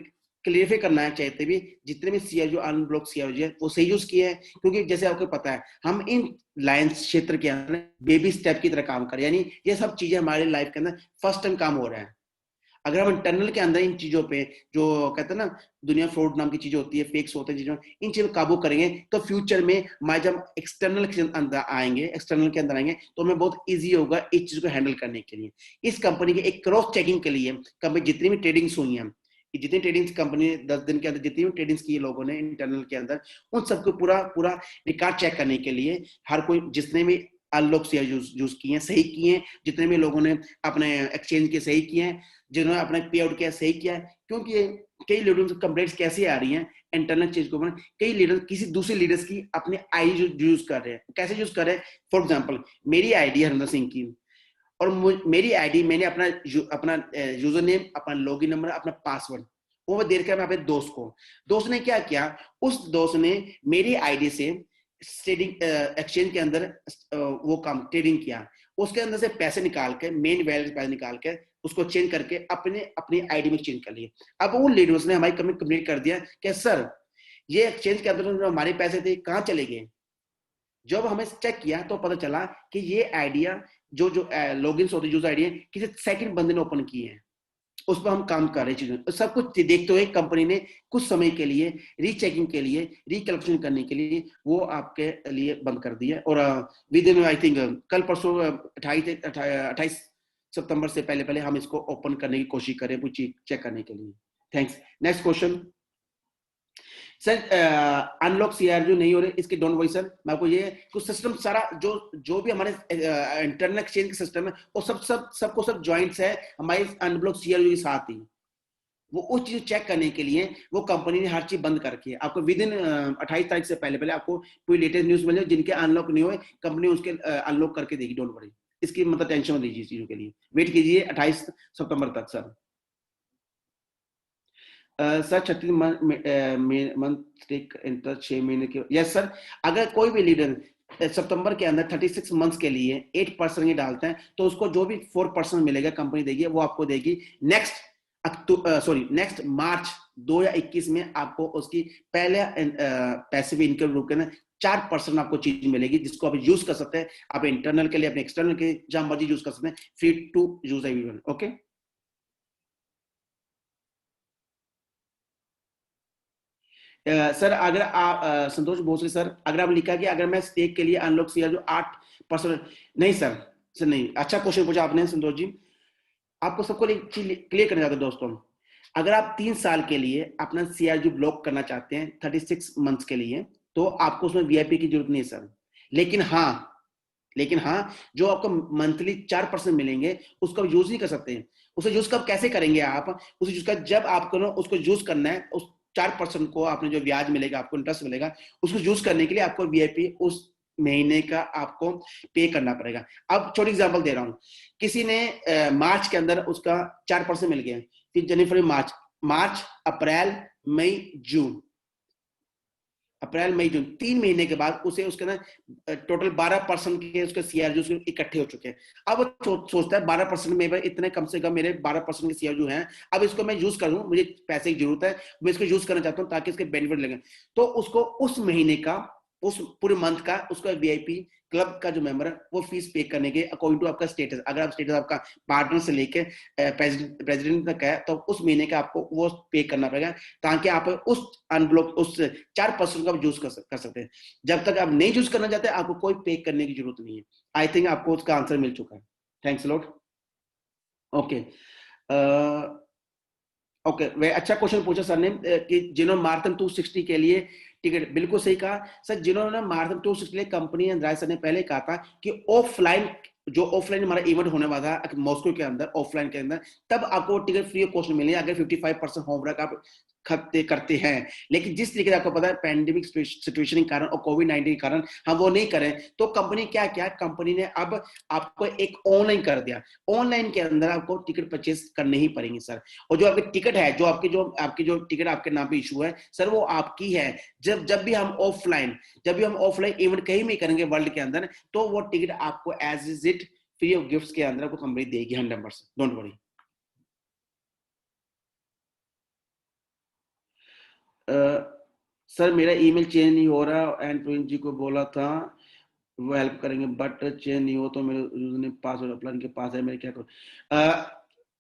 क्लियरिफाई करना है चाहते भी जितने भी सीआर जो अनब्लॉक सीआर है वो सही यूज किए हैं, क्योंकि जैसे आपको पता है हम इन लाइन्स क्षेत्र के अंदर बेबी स्टेप की तरह काम करें, यानी ये सब चीजें हमारे लाइफ के अंदर फर्स्ट टाइम काम हो रहा है। अगर हम इंटरनल के अंदर इन चीजों पे जो कहते हैं ना दुनिया फ्रॉड नाम की चीजें होती है, फेक्स होते हैं चीजों, इन चीजों काबू करेंगे तो फ्यूचर में हमारे जब एक्सटर्नल के अंदर आएंगे तो हमें बहुत इजी होगा इस चीज को हैंडल करने के लिए। इस कंपनी के एक क्रॉस चेकिंग के लिए कंपनी जितनी भी ट्रेडिंग्स हुई हैं, जितनी ट्रेडिंग्स कंपनी 10 दिन के अंदर जितनी भी ट्रेडिंग्स की लोगों ने इंटरनल के अंदर, उन सबको पूरा रिकॉर्ड चेक करने के लिए हर कोई जितने भी अनलॉक शेयर यूज किए हैं सही किए हैं, जितने भी लोगों ने अपने एक्सचेंज के सही किए हैं, जिन्होंने अपना पे आउट किया सही किया है, क्योंकि कई लीडर्स कंप्लेंट्स कैसे आ रही हैं इंटरनल चीज को, कई लीडर किसी दूसरे लीडर्स की अपने आईडी यूज कर रहे हैं। कैसे यूज कर रहे हैं? फॉर एग्जांपल मेरी आईडी हरिंदर सिंह की, और मेरी आईडी मैंने अपना यूजर नेम, अपना लॉगिन नंबर, अपना पासवर्ड वो दे रखा है अपने दोस्त ने क्या किया, उस दोस्त ने मेरी आईडी से ट्रेडिंग एक्सचेंज के अंदर वो काम ट्रेडिंग किया, उसके अंदर से पैसे निकाल के मेन वैलेट पैसे निकाल के उसको चेंज करके अपनी आईडी में चेंज कर लिए। अब उन लीडर्स ने हमारी कंप्लेंट कर दिया कि सर ये एक्सचेंज के अंदर जो हमारे पैसे थे कहाँ चले गए? जब हमें चेक किया तो पता चला कि ये आइडिया जो जो लॉगिन होते यूजर आइडिया किसी सेकंड बंदे ने ओपन किए हैं, उस पर हम काम कर रहे चीजें सब कुछ देखते हुए कंपनी ने कुछ समय के लिए रीचेकिंग के लिए रिकैल्कुलेशन करने के लिए वो आपके लिए बंद कर दिया। और विद इन आई थिंक कल परसों 28 सितंबर से पहले पहले हम इसको ओपन करने की कोशिश करें कुछ चेक करने के लिए। Thanks. Next question sir, unlock CRU नहीं हो रहे, इसके डोंट वरी सर, मैं आपको ये कुछ सिस्टम सारा जो जो भी हमारे इंटरनेट एक्सचेंज का सिस्टम है वो सबको सब जॉइंट्स है हमारे अनब्लॉक सीआरयू के साथ ही। वो उस चीज चेक करने के लिए वो कंपनी ने हर चीज बंद करके आपको विद इन 28 तारीख से पहले पहले आपको कोई लेटेस्ट न्यूज मिले जिनके अनलॉक नहीं हुए, कंपनी उसके अनलॉक करके देगी, डोंट वरी। इसकी मतलब टेंशन मत लीजिए चीजों के लिए, वेट कीजिए 28 सितंबर तक सर। सर 36 मंथ इंटरेस्ट 6 महीने के, यस सर। अगर कोई भी लीडर सितंबर के अंदर 36 मंथ्स के लिए 8% ही डालते हैं तो उसको जो भी 4% मिलेगा कंपनी देगी, वो आपको देगी नेक्स्ट मार्च 2021 में आपको उसकी पहले पैसिव इनकम रूप के 4% आपको चीज मिलेगी जिसको आप यूज कर सकते हैं, आप इंटरनल के लिए अपने एक्सटर्नल के जहां मर्जी यूज कर सकते हैं, free to use everyone. Okay sir, अगर आप संतोष भोसले सर, अगर आप लिखा कि अगर मैं स्टेक के लिए अनलॉक सीआर जो 8%, नहीं सर, सर नहीं, अच्छा क्वेश्चन पूछा आपने संतोष जी। आपको सबको एक चीज क्लियर करना चाहते हैं दोस्तों, अगर आप 3 साल के लिए अपना सीआरजू ब्लॉक करना चाहते हैं 36 मंथ्स के लिए, तो आपको उसमें वीआईपी की जरूरत नहीं है सर। लेकिन हाँ, जो आपको मंथली 4% मिलेंगे उसको आप यूज नहीं कर सकते हैं। उसे यूज कब कैसे करेंगे आप? उसे यूज कर जब आपको ना उसको यूज करना है, उस 4% को आपने जो ब्याज मिलेगा, आपको इंटरेस्ट मिलेगा, उसको यूज करने के लिए आपको वीआईपी उस महीने का आपको पे करना पड़ेगा। अब छोटी एग्जांपल दे रहा हूं, किसी ने मार्च के अंदर उसका 4% मिल गया, फिर जनवरी मार्च अप्रैल मई जून, अप्रैल मई जून 3 महीने के बाद उसे उसके ना टोटल 12% के उसके सीआरजू इकट्ठे हो चुके हैं। अब वो सोचता है 12% में इतने कम से कम मेरे 12% के सीआरजू हैं, अब इसको मैं यूज करूं, मुझे पैसे की जरूरत है, मैं इसको यूज करना चाहता हूं ताकि इसके बेनिफिट लगे। तो उसको उस महीने का, उस पूरे मंथ का उसका वीआईपी क्लब का जो मेंबर है वो फीस पे करने के अकॉर्डिंग टू आपका स्टेटस, अगर आप स्टेटस आपका पार्टनर से लेके प्रेसिडेंट तक है तो उस महीने का आपको वो पे करना पड़ेगा ताकि आप उस अनब्लॉक उस 4% का यूज कर सकते हैं। जब तक आप नहीं यूज करना चाहते आपको कोई पे करने की जरूरत नहीं है। आई थिंक आपको उसका आंसर मिल चुका है। Thanks lot. ओके ओके, वे अच्छा क्वेश्चन पूछा सर ने कि जिन्होंने मार्तन 260 के लिए टिकट, बिल्कुल सही कहा सर। जिन्होंने मार्तन 260 के लिए कंपनी राय सर ने पहले कहा था कि ऑफलाइन हमारा इवेंट होने वाला था मॉस्को के अंदर, ऑफलाइन के अंदर, तब आपको टिकट फ्री ऑफ कॉस्ट मिलेगी अगर 55% होमवर्क आप करते हैं। लेकिन जिस तरीके से आपको पता है पैंडेमिक सिचुएशन के कारण और कोविड-19 के कारण हम वो नहीं करें, तो कंपनी क्या कंपनी ने अब आपको एक ऑनलाइन कर दिया। ऑनलाइन के अंदर आपको टिकट परचेस करने ही पड़ेंगे सर। और जो आपकी टिकट है, जो आपकी जो टिकट आपके नाम पे इशू है सर, वो आपकी है। जब भी हम ऑफलाइन इवेंट कहीं भी करेंगे वर्ल्ड के अंदर, तो वो टिकट आपको as is it free of gifts के अंदर आपको कंपनी देगी 100%, डोंट वरी। सर मेरा ईमेल चेंज नहीं हो रहा, एंड प्रिंस जी को बोला था वो हेल्प करेंगे, बट चेंज नहीं हो तो मेरे यूजर नेम पासवर्ड अपलाइन के पास है, मैं क्या करूं?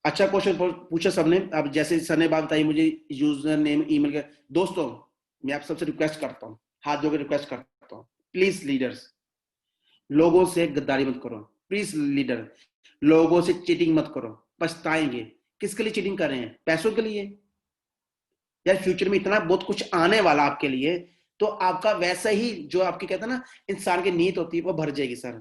अच्छा क्वेश्चन पूछा सबने। अब जैसे सर ने बात बताई मुझे यूजर नेम ईमेल का, दोस्तों मैं आप सबसे रिक्वेस्ट करता हूं, हाथ जोड़ के रिक्वेस्ट करता हूं, प्लीज लीडर्स, लोगों से गद्दारी मत करो। प्लीज लीडर, लोगों से चीटिंग मत करो, पछताएंगे। किसके लिए चीटिंग कर रहे हैं? पैसों के लिए? यार फ्यूचर में इतना बहुत कुछ आने वाला आपके लिए, तो आपका वैसा ही जो आपकी कहते हैं ना इंसान की नीयत होती है वो भर जाएगी सर।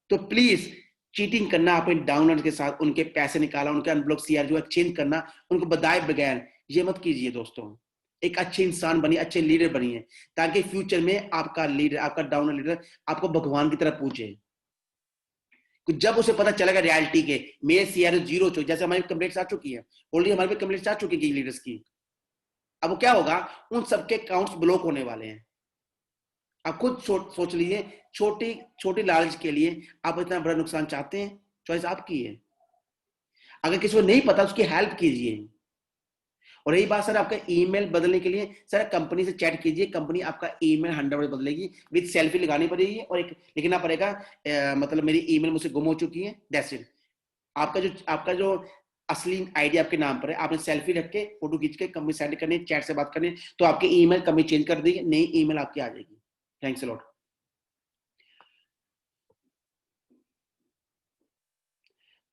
तो प्लीज चीटिंग करना अपने डाउनलोड के साथ, उनके पैसे निकाला, उनके अनब्लॉक सीआर जो चेंज करना, उनको बताए बगैर, ये मत कीजिए दोस्तों। एक अच्छे इंसान बनिए, अच्छे लीडर बनिए, ताकि फ्यूचर में आपका लीडर, आपका डाउनलोड लीडर आपको भगवान की तरह पूछे। जब उसे पता चलेगा रियलिटी के मेरे सीआर जीरो, जैसे हमारी कंप्लेंट्स आ चुकी है, ऑलरेडी हमारे पे कंप्लेंट्स आ चुकी है लीडर्स की, अब वो क्या होगा, उन सबके अकाउंट्स ब्लॉक होने वाले हैं। आप खुद सोच लीजिए, छोटी छोटी लालच के लिए आप इतना बड़ा नुकसान चाहते हैं? चॉइस आपकी है। अगर किसी को नहीं पता उसकी हेल्प कीजिए, और यही बात सर, आपका ईमेल बदलने के लिए सर कंपनी से चैट कीजिए, कंपनी आपका ईमेल 100% बदलेगी, विद सेल्फी लगानी पड़ेगी और एक लिखना पड़ेगा मतलब मेरी ईमेल मुझसे गुम हो चुकी है, दैट्स इट। आपका जो असली आईडी आपके नाम पर है, आपने सेल्फी रख के फोटो खींच के कंपनी सेंड करनी, चैट से बात करनी, तो आपकी ईमेल कंपनी चेंज कर देगी, नई ईमेल आपकी आ जाएगी। Thanks a lot.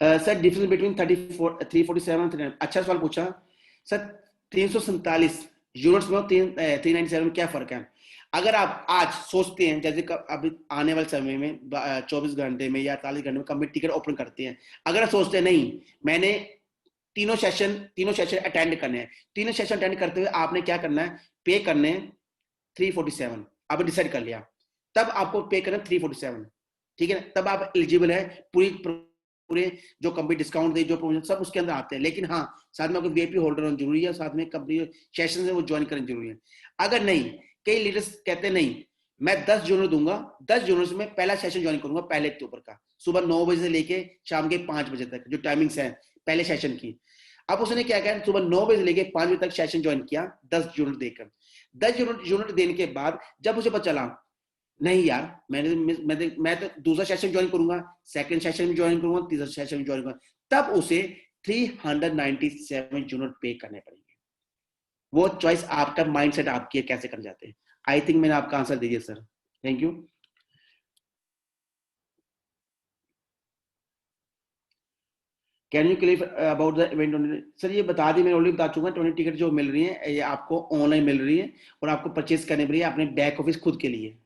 Sir difference between 34 347, अच्छा सवाल पूछा सर। 347 यूनिट्स में 397 में क्या फर्क है? अगर आप आज सोचते हैं, जैसे अभी आने वाले समय में 24 घंटे में या 48 घंटे में कंपनी टिकट ओपन करती है, अगर आप सोचते हैं नहीं मैंने तीनों सेशन अटेंड करने हैं, तीनों सेशन अटेंड करते हुए आपने क्या करना है, पे करने 347, आपने डिसाइड कर लिया, तब आपको पे करना 347, ठीक है, तब आप एलिजिबल है, पूरे जो कंपनी डिस्काउंट दे, जो प्रोमोशन सब उसके अंदर आते हैं। लेकिन हाँ, साथ में आपको वीआईपी होल्डर होना जरूरी है, साथ में कंपनी सेशन है वो ज्वाइन करना जरूरी है। अगर नहीं, कई लीडर्स कहते हैं नहीं मैं 10 जून दूंगा, 10 जून में पहला सेशन ज्वाइन करूंगा, पहले अक्टूबर का सुबह 9 बजे से लेके शाम के 5 बजे तक जो टाइमिंग्स है पहले सेशन की। अब उसने क्या किया, सुबह 9 बजे से लेके 5 बजे तक सेशन ज्वाइन किया 10 यूनिट देकर। 10 यूनिट देने के बाद जब उसे पता चला नहीं यार मैं तो दूसरा सेशन ज्वाइन करूंगा, सेकंड सेशन में ज्वाइन करूंगा, तीसरा सेशन में ज्वाइन करूंगा, तब उसे 397 यूनिट पे करने पड़ेंगे। वो चॉइस आपका, माइंडसेट आपकी है, कैसे कर जाते हैं। आई थिंक मैंने आपका आंसर दे दिया sir, thank you. Can you clear about the event? Sir ये बता दी, मैं ऑलरेडी बता चुका, 20 टिकट जो मिल रही है ये आपको ऑनलाइन मिल रही है और आपको परचेज करनी पड़ेगी अपने बैक ऑफिस खुद के लिए,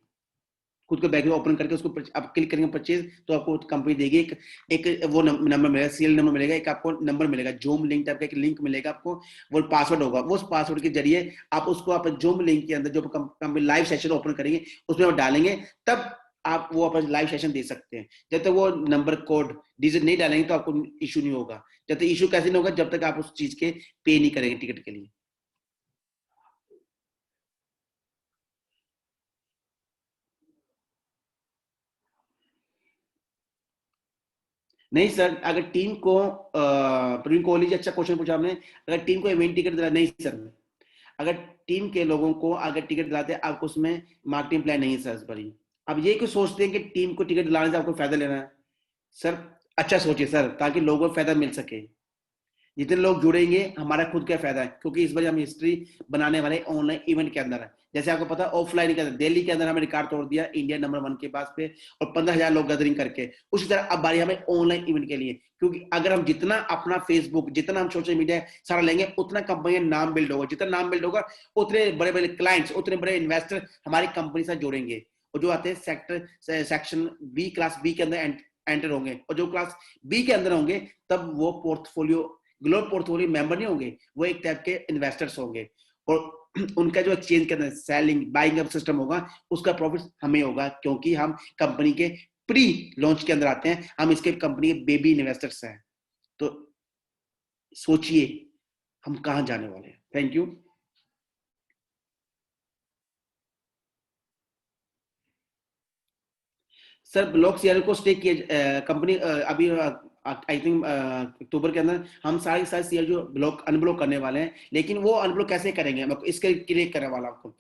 खुद को बैक ओपन करके उसको आप क्लिक करेंगे परचेज, तो आपको कंपनी देगी एक वो नंबर मिलेगा, सीरियल नंबर मिलेगा, एक आपको नंबर मिलेगा, जूम लिंक टाइप का एक लिंक मिलेगा आपको, वो पासवर्ड होगा, वो उस पासवर्ड के जरिए आप उसको आप जूम लिंक के अंदर जो कंपनी लाइव सेशन ओपन करेंगे उसमें आप डालेंगे, तब आप वो अपना लाइव सेशन दे सकते हैं। जब तक वो नंबर कोड डिजिट नहीं डालेंगे तो आपको इशू नहीं होगा। जब तक इशू कैसे नहीं होगा, जब तक आप उस चीज के पे नहीं करेंगे टिकट के लिए। नहीं सर, अगर टीम को प्रवीण कोहली जी, अच्छा क्वेश्चन पूछा आपने, अगर टीम को इवेंट टिकट दिला, नहीं सर, अगर टीम के लोगों को अगर टिकट दिलाते हैं, आपको उसमें मार्केटिंग प्लान नहीं है सर इस बारी। अब ये क्यों सोचते हैं कि टीम को टिकट दिलाने से आपको फायदा लेना है? सर अच्छा सोचिए सर, ताकि लोगों को फायदा मिल सके, जितने लोग जुड़ेंगे हमारा खुद का फायदा है, क्योंकि इस बार हम हिस्ट्री बनाने वाले ऑनलाइन इवेंट के अंदर है। जैसे आपको पता है ऑफलाइन के अंदर दिल्ली के अंदर हमें रिकॉर्ड तोड़ दिया इंडिया नंबर 1 के पास पे, और 15,000 लोग गैदरिंग करके। उसी तरह अब बारी हमें ऑनलाइन इवेंट के लिए, क्योंकि अगर हम जितना अपना फेसबुक, जितना हम सोशल मीडिया सारा लेंगे, उतना कंपनी का नाम बिल्ड होगा, जितना नाम बिल्ड होगा उतने बड़े बड़े क्लाइंट्स, उतने बड़े इन्वेस्टर हमारी कंपनी से जुड़ेंगे, और जो आते हैं सेक्शन बी, क्लास बी के अंदर एंटर होंगे, और जो क्लास बी के अंदर होंगे तब वो पोर्टफोलियो, ग्लोबल पोर्टफोलियो मेंबर नहीं होंगे, वो एक टाइप के इन्वेस्टर्स होंगे, और उनका जो एक्सचेंज करना, सेलिंग बाइंग अप सिस्टम होगा, उसका प्रॉफिट हमें होगा, क्योंकि हम कंपनी के प्री लॉन्च के अंदर आते हैं, हम इसके कंपनी के बेबी इन्वेस्टर्स हैं। तो सोचिए हम कहां जाने वाले हैं। Thank you. Sir block share को स्टेक किए कंपनी अभी आई थिंक अक्टूबर के अंदर हम सारे सारे शेयर जो ब्लॉक अनब्लॉक करने वाले हैं, लेकिन वो अनब्लॉक कैसे करेंगे, मैं इसके क्लियर करने वाला आपको।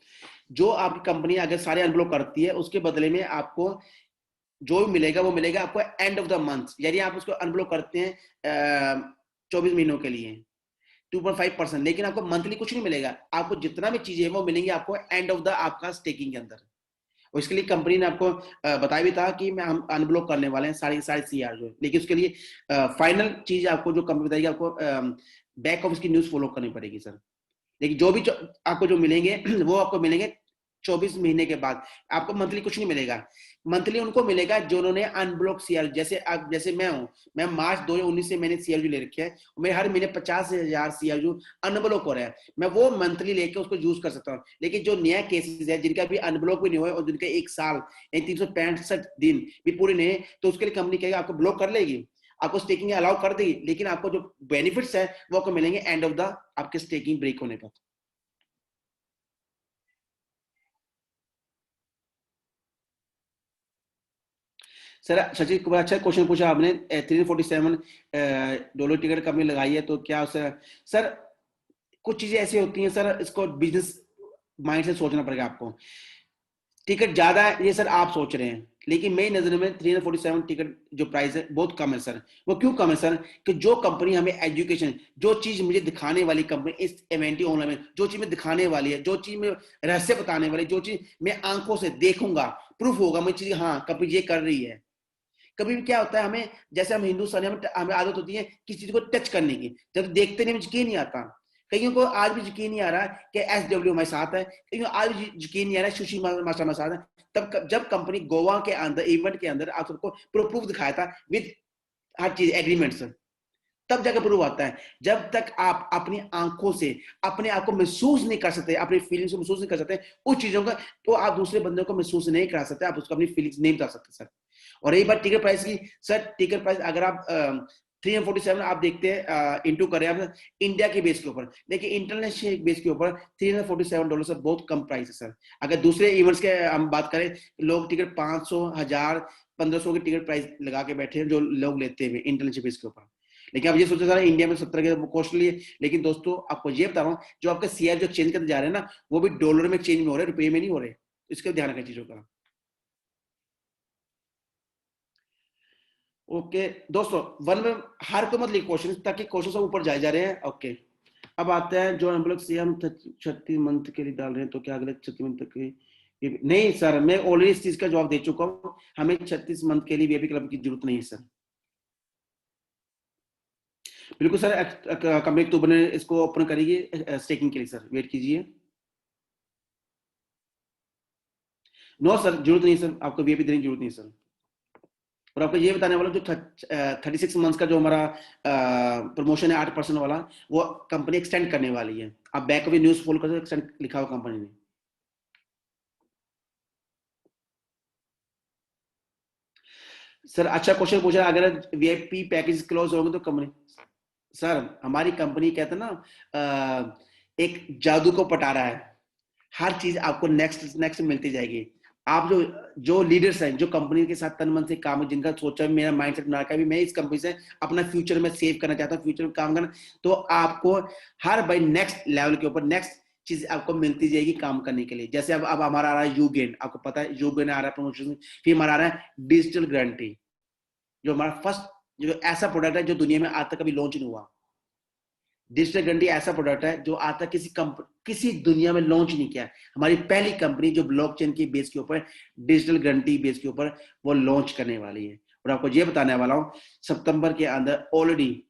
जो आपकी कंपनी अगर सारे अनब्लॉक करती है, उसके बदले में आपको जो मिलेगा वो मिलेगा आपको एंड ऑफ द मंथ, यानी आप उसको अनब्लॉक करते हैं 24 महीनों के लिए 2.5%, लेकिन आपको मंथली कुछ नहीं मिलेगा, आपको जितना भी चीजें वो मिलेंगे आपको एंड ऑफ द आपका स्टेकिंग के अंदर। और इसके लिए कंपनी ने आपको बताया भी था कि मैं हम अनब्लॉक करने वाले हैं सारी सारी सीआर जो, लेकिन उसके लिए फाइनल चीज आपको जो कंपनी बताएगी, आपको बैक ऑफिस की न्यूज फॉलो करनी पड़ेगी सर। लेकिन जो भी आपको जो मिलेंगे वो आपको मिलेंगे 24 महीने के बाद, आपको मंथली कुछ नहीं मिलेगा। मंथली उनको मिलेगा जो उन्होंने अनब्लॉक सीआर, जैसे आप, जैसे मैं हूं, मैं मार्च 2019 से मैंने सीआरयू ले रखे हैं, मेरे हर महीने 50,000 सीआरयू अनब्लॉक हो रहा है, मैं वो मंथली लेके उसको यूज कर सकता हूँ। लेकिन जो नया केसेस है जिनका भी अनब्लॉक भी नहीं हुआ और जिनके 1 साल 365 दिन भी पूरे नहीं, तो उसके लिए कंपनी कहेगी आपको ब्लॉक कर लेगी, आपको स्टेकिंग अलाउ कर देगी, लेकिन आपको जो बेनिफिट्स है वो आपको मिलेंगे एंड ऑफ द आपके स्टेकिंग ब्रेक होने पर। सर सचिन कुमार, अच्छा क्वेश्चन पूछा आपने, $347 टिकट कंपनी लगाई है, तो क्या सर कुछ चीजें ऐसी होती हैं सर, इसको बिजनेस माइंड से सोचना पड़ेगा आपको। टिकट ज्यादा है ये सर आप सोच रहे हैं, लेकिन मेरी नजर में 347 टिकट जो प्राइस है बहुत कम है सर। वो क्यों कम है सर? कि जो कंपनी हमें एजुकेशन, जो चीज मुझे दिखाने वाली कंपनी इस इवेंटी ऑनलाइन में, जो चीज में दिखाने वाली है, जो चीज में रहस्य बताने वाली, जो चीज मैं आंखों से देखूंगा, प्रूफ होगा मुझे चीज, हाँ कंपनी ये कर रही है। कभी भी क्या होता है, हमें जैसे हम हिंदुस्तानी, हमें आदत होती है किसी चीज को टच करने की, जब देखते नहीं, मुझे यकीन नहीं आता। कईयों को आज भी यकीन नहीं आ रहा कि SW हमारे साथ है, कईयों को आज भी यकीन नहीं आ रहा सुशी मास्टर हमारे साथ है। तब जब कंपनी गोवा के अंदर इवेंट के अंदर आप सबको प्रूफ दिखाया था विद हर चीज एग्रीमेंट्स, तब जाकर प्रूव आता है। जब तक आप अपनी आंखों से अपने आप को महसूस नहीं कर सकते, अपनी फीलिंग्स को महसूस नहीं कर सकते उस चीजों का, तो आप दूसरे बंदे को महसूस नहीं करा सकते, आप उसको अपनी फीलिंग्स नहीं बता सकते सर। और रही बात टिकट प्राइस की, सर टिकट प्राइस अगर आप 347 आप देखते हैं इंटू करें आप इंडिया के बेस के ऊपर, लेकिन इंटरनेशनल बेस के ऊपर $347 से बहुत कम प्राइस है सर। अगर दूसरे इवेंट्स के हम बात करें, लोग टिकट 500, 1000, 1500 की टिकट प्राइस लगा के बैठे हैं जो लोग लेते हैं इंटरनेशनल बेस के ऊपर। लेकिन आप ये सोचते सर इंडिया में 70 के कॉस्टली है, लेकिन दोस्तों आपको ये बता रहा हूँ, जो आपके शेयर जो चेंज करते जा रहे हैं ना, वो भी डॉलर में चेंज में हो रहे हैं, रुपये में नहीं हो रहे। इसका ध्यान रखें चीजों का। ओके दोस्तों, वन में हर को मत लिख क्वेश्चन, ताकि क्वेश्चन सब ऊपर जाए जा रहे हैं। ओके, अब आते हैं जो हम लोग से हम 36 मंथ के लिए डाल रहे हैं, तो क्या अगले 36 मंथ तक के नहीं सर, मैं ऑलरेडी इस चीज का जवाब दे चुका हूँ। हमें 36 मंथ के लिए वीआईपी क्लब की जरूरत नहीं है सर। बिल्कुल सर, कंपनी अक्टूबर में इसको ओपन करेगी स्टेकिंग के लिए सर, वेट कीजिए। नो सर, जरूरत नहीं सर, आपको वीआईपी देने की जरूरत नहीं सर। और आपको ये बताने वाला जो 36 मंथ्स का जो हमारा प्रमोशन है 8% वाला, वो कंपनी एक्सटेंड करने वाली है। आप बैक ऑफ न्यूज फॉलो कर, एक्सटेंड लिखा हुआ कंपनी ने। सर अच्छा क्वेश्चन पूछा, अगर वीआईपी पैकेज क्लोज होंगे तो कंपनी, सर हमारी कंपनी कहते हैं ना एक जादू को पटा रहा है, हर चीज आपको नेक्स्ट नेक्स्ट मिलती जाएगी। आप जो जो लीडर्स हैं, जो कंपनी के साथ तन मन से काम, जिनका सोचा मेरा माइंडसेट बना रखा है मैं इस कंपनी से अपना फ्यूचर में सेव करना चाहता हूँ, फ्यूचर में काम करना, तो आपको हर भाई नेक्स्ट लेवल के ऊपर नेक्स्ट चीज आपको मिलती जाएगी काम करने के लिए। जैसे अब हमारा आ रहा है यूगेन, आपको पता है यूगेन आ रहा है प्रमोशन, फिर हमारा आ रहा है डिजिटल गारंटी, जो हमारा फर्स्ट जो ऐसा प्रोडक्ट है जो दुनिया में आज तक कभी लॉन्च नहीं हुआ। डिजिटल गारंटी ऐसा प्रोडक्ट है जो आज तक किसी दुनिया में लॉन्च नहीं किया। हमारी पहली कंपनी जो ब्लॉकचेन की बेस के ऊपर, डिजिटल गारंटी बेस के ऊपर वो लॉन्च करने वाली है। और आपको ये बताने वाला हूँ, सितंबर के अंदर ऑलरेडी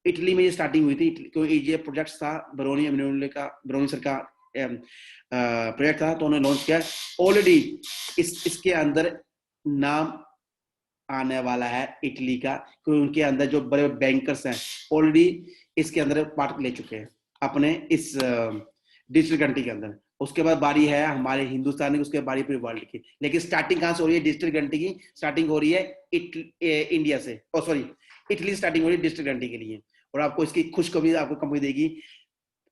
इटली में ये स्टार्टिंग हुई थी, क्योंकि ये प्रोजेक्ट था बरोनी सर का प्रोजेक्ट था, तो उन्होंने लॉन्च किया ऑलरेडी। इसके अंदर नाम आने वाला है इटली का, क्योंकि उनके अंदर जो बड़े बैंकर्स हैं ऑलरेडी इसके अंदर पार्ट ले चुके हैं अपने इस डिजिटल कंट्री के अंदर। उसके बाद बारी है हमारे हिंदुस्तान की, उसके बारी पूरी वर्ल्ड की। लेकिन स्टार्टिंग कहां से हो रही है डिजिटल कंट्री की? स्टार्टिंग हो रही है इंडिया से, ओ सॉरी इटली स्टार्टिंग हो रही है डिजिटल कंट्री के लिए। और आपको इसकी खुशखबरी आपको कंपनी देगी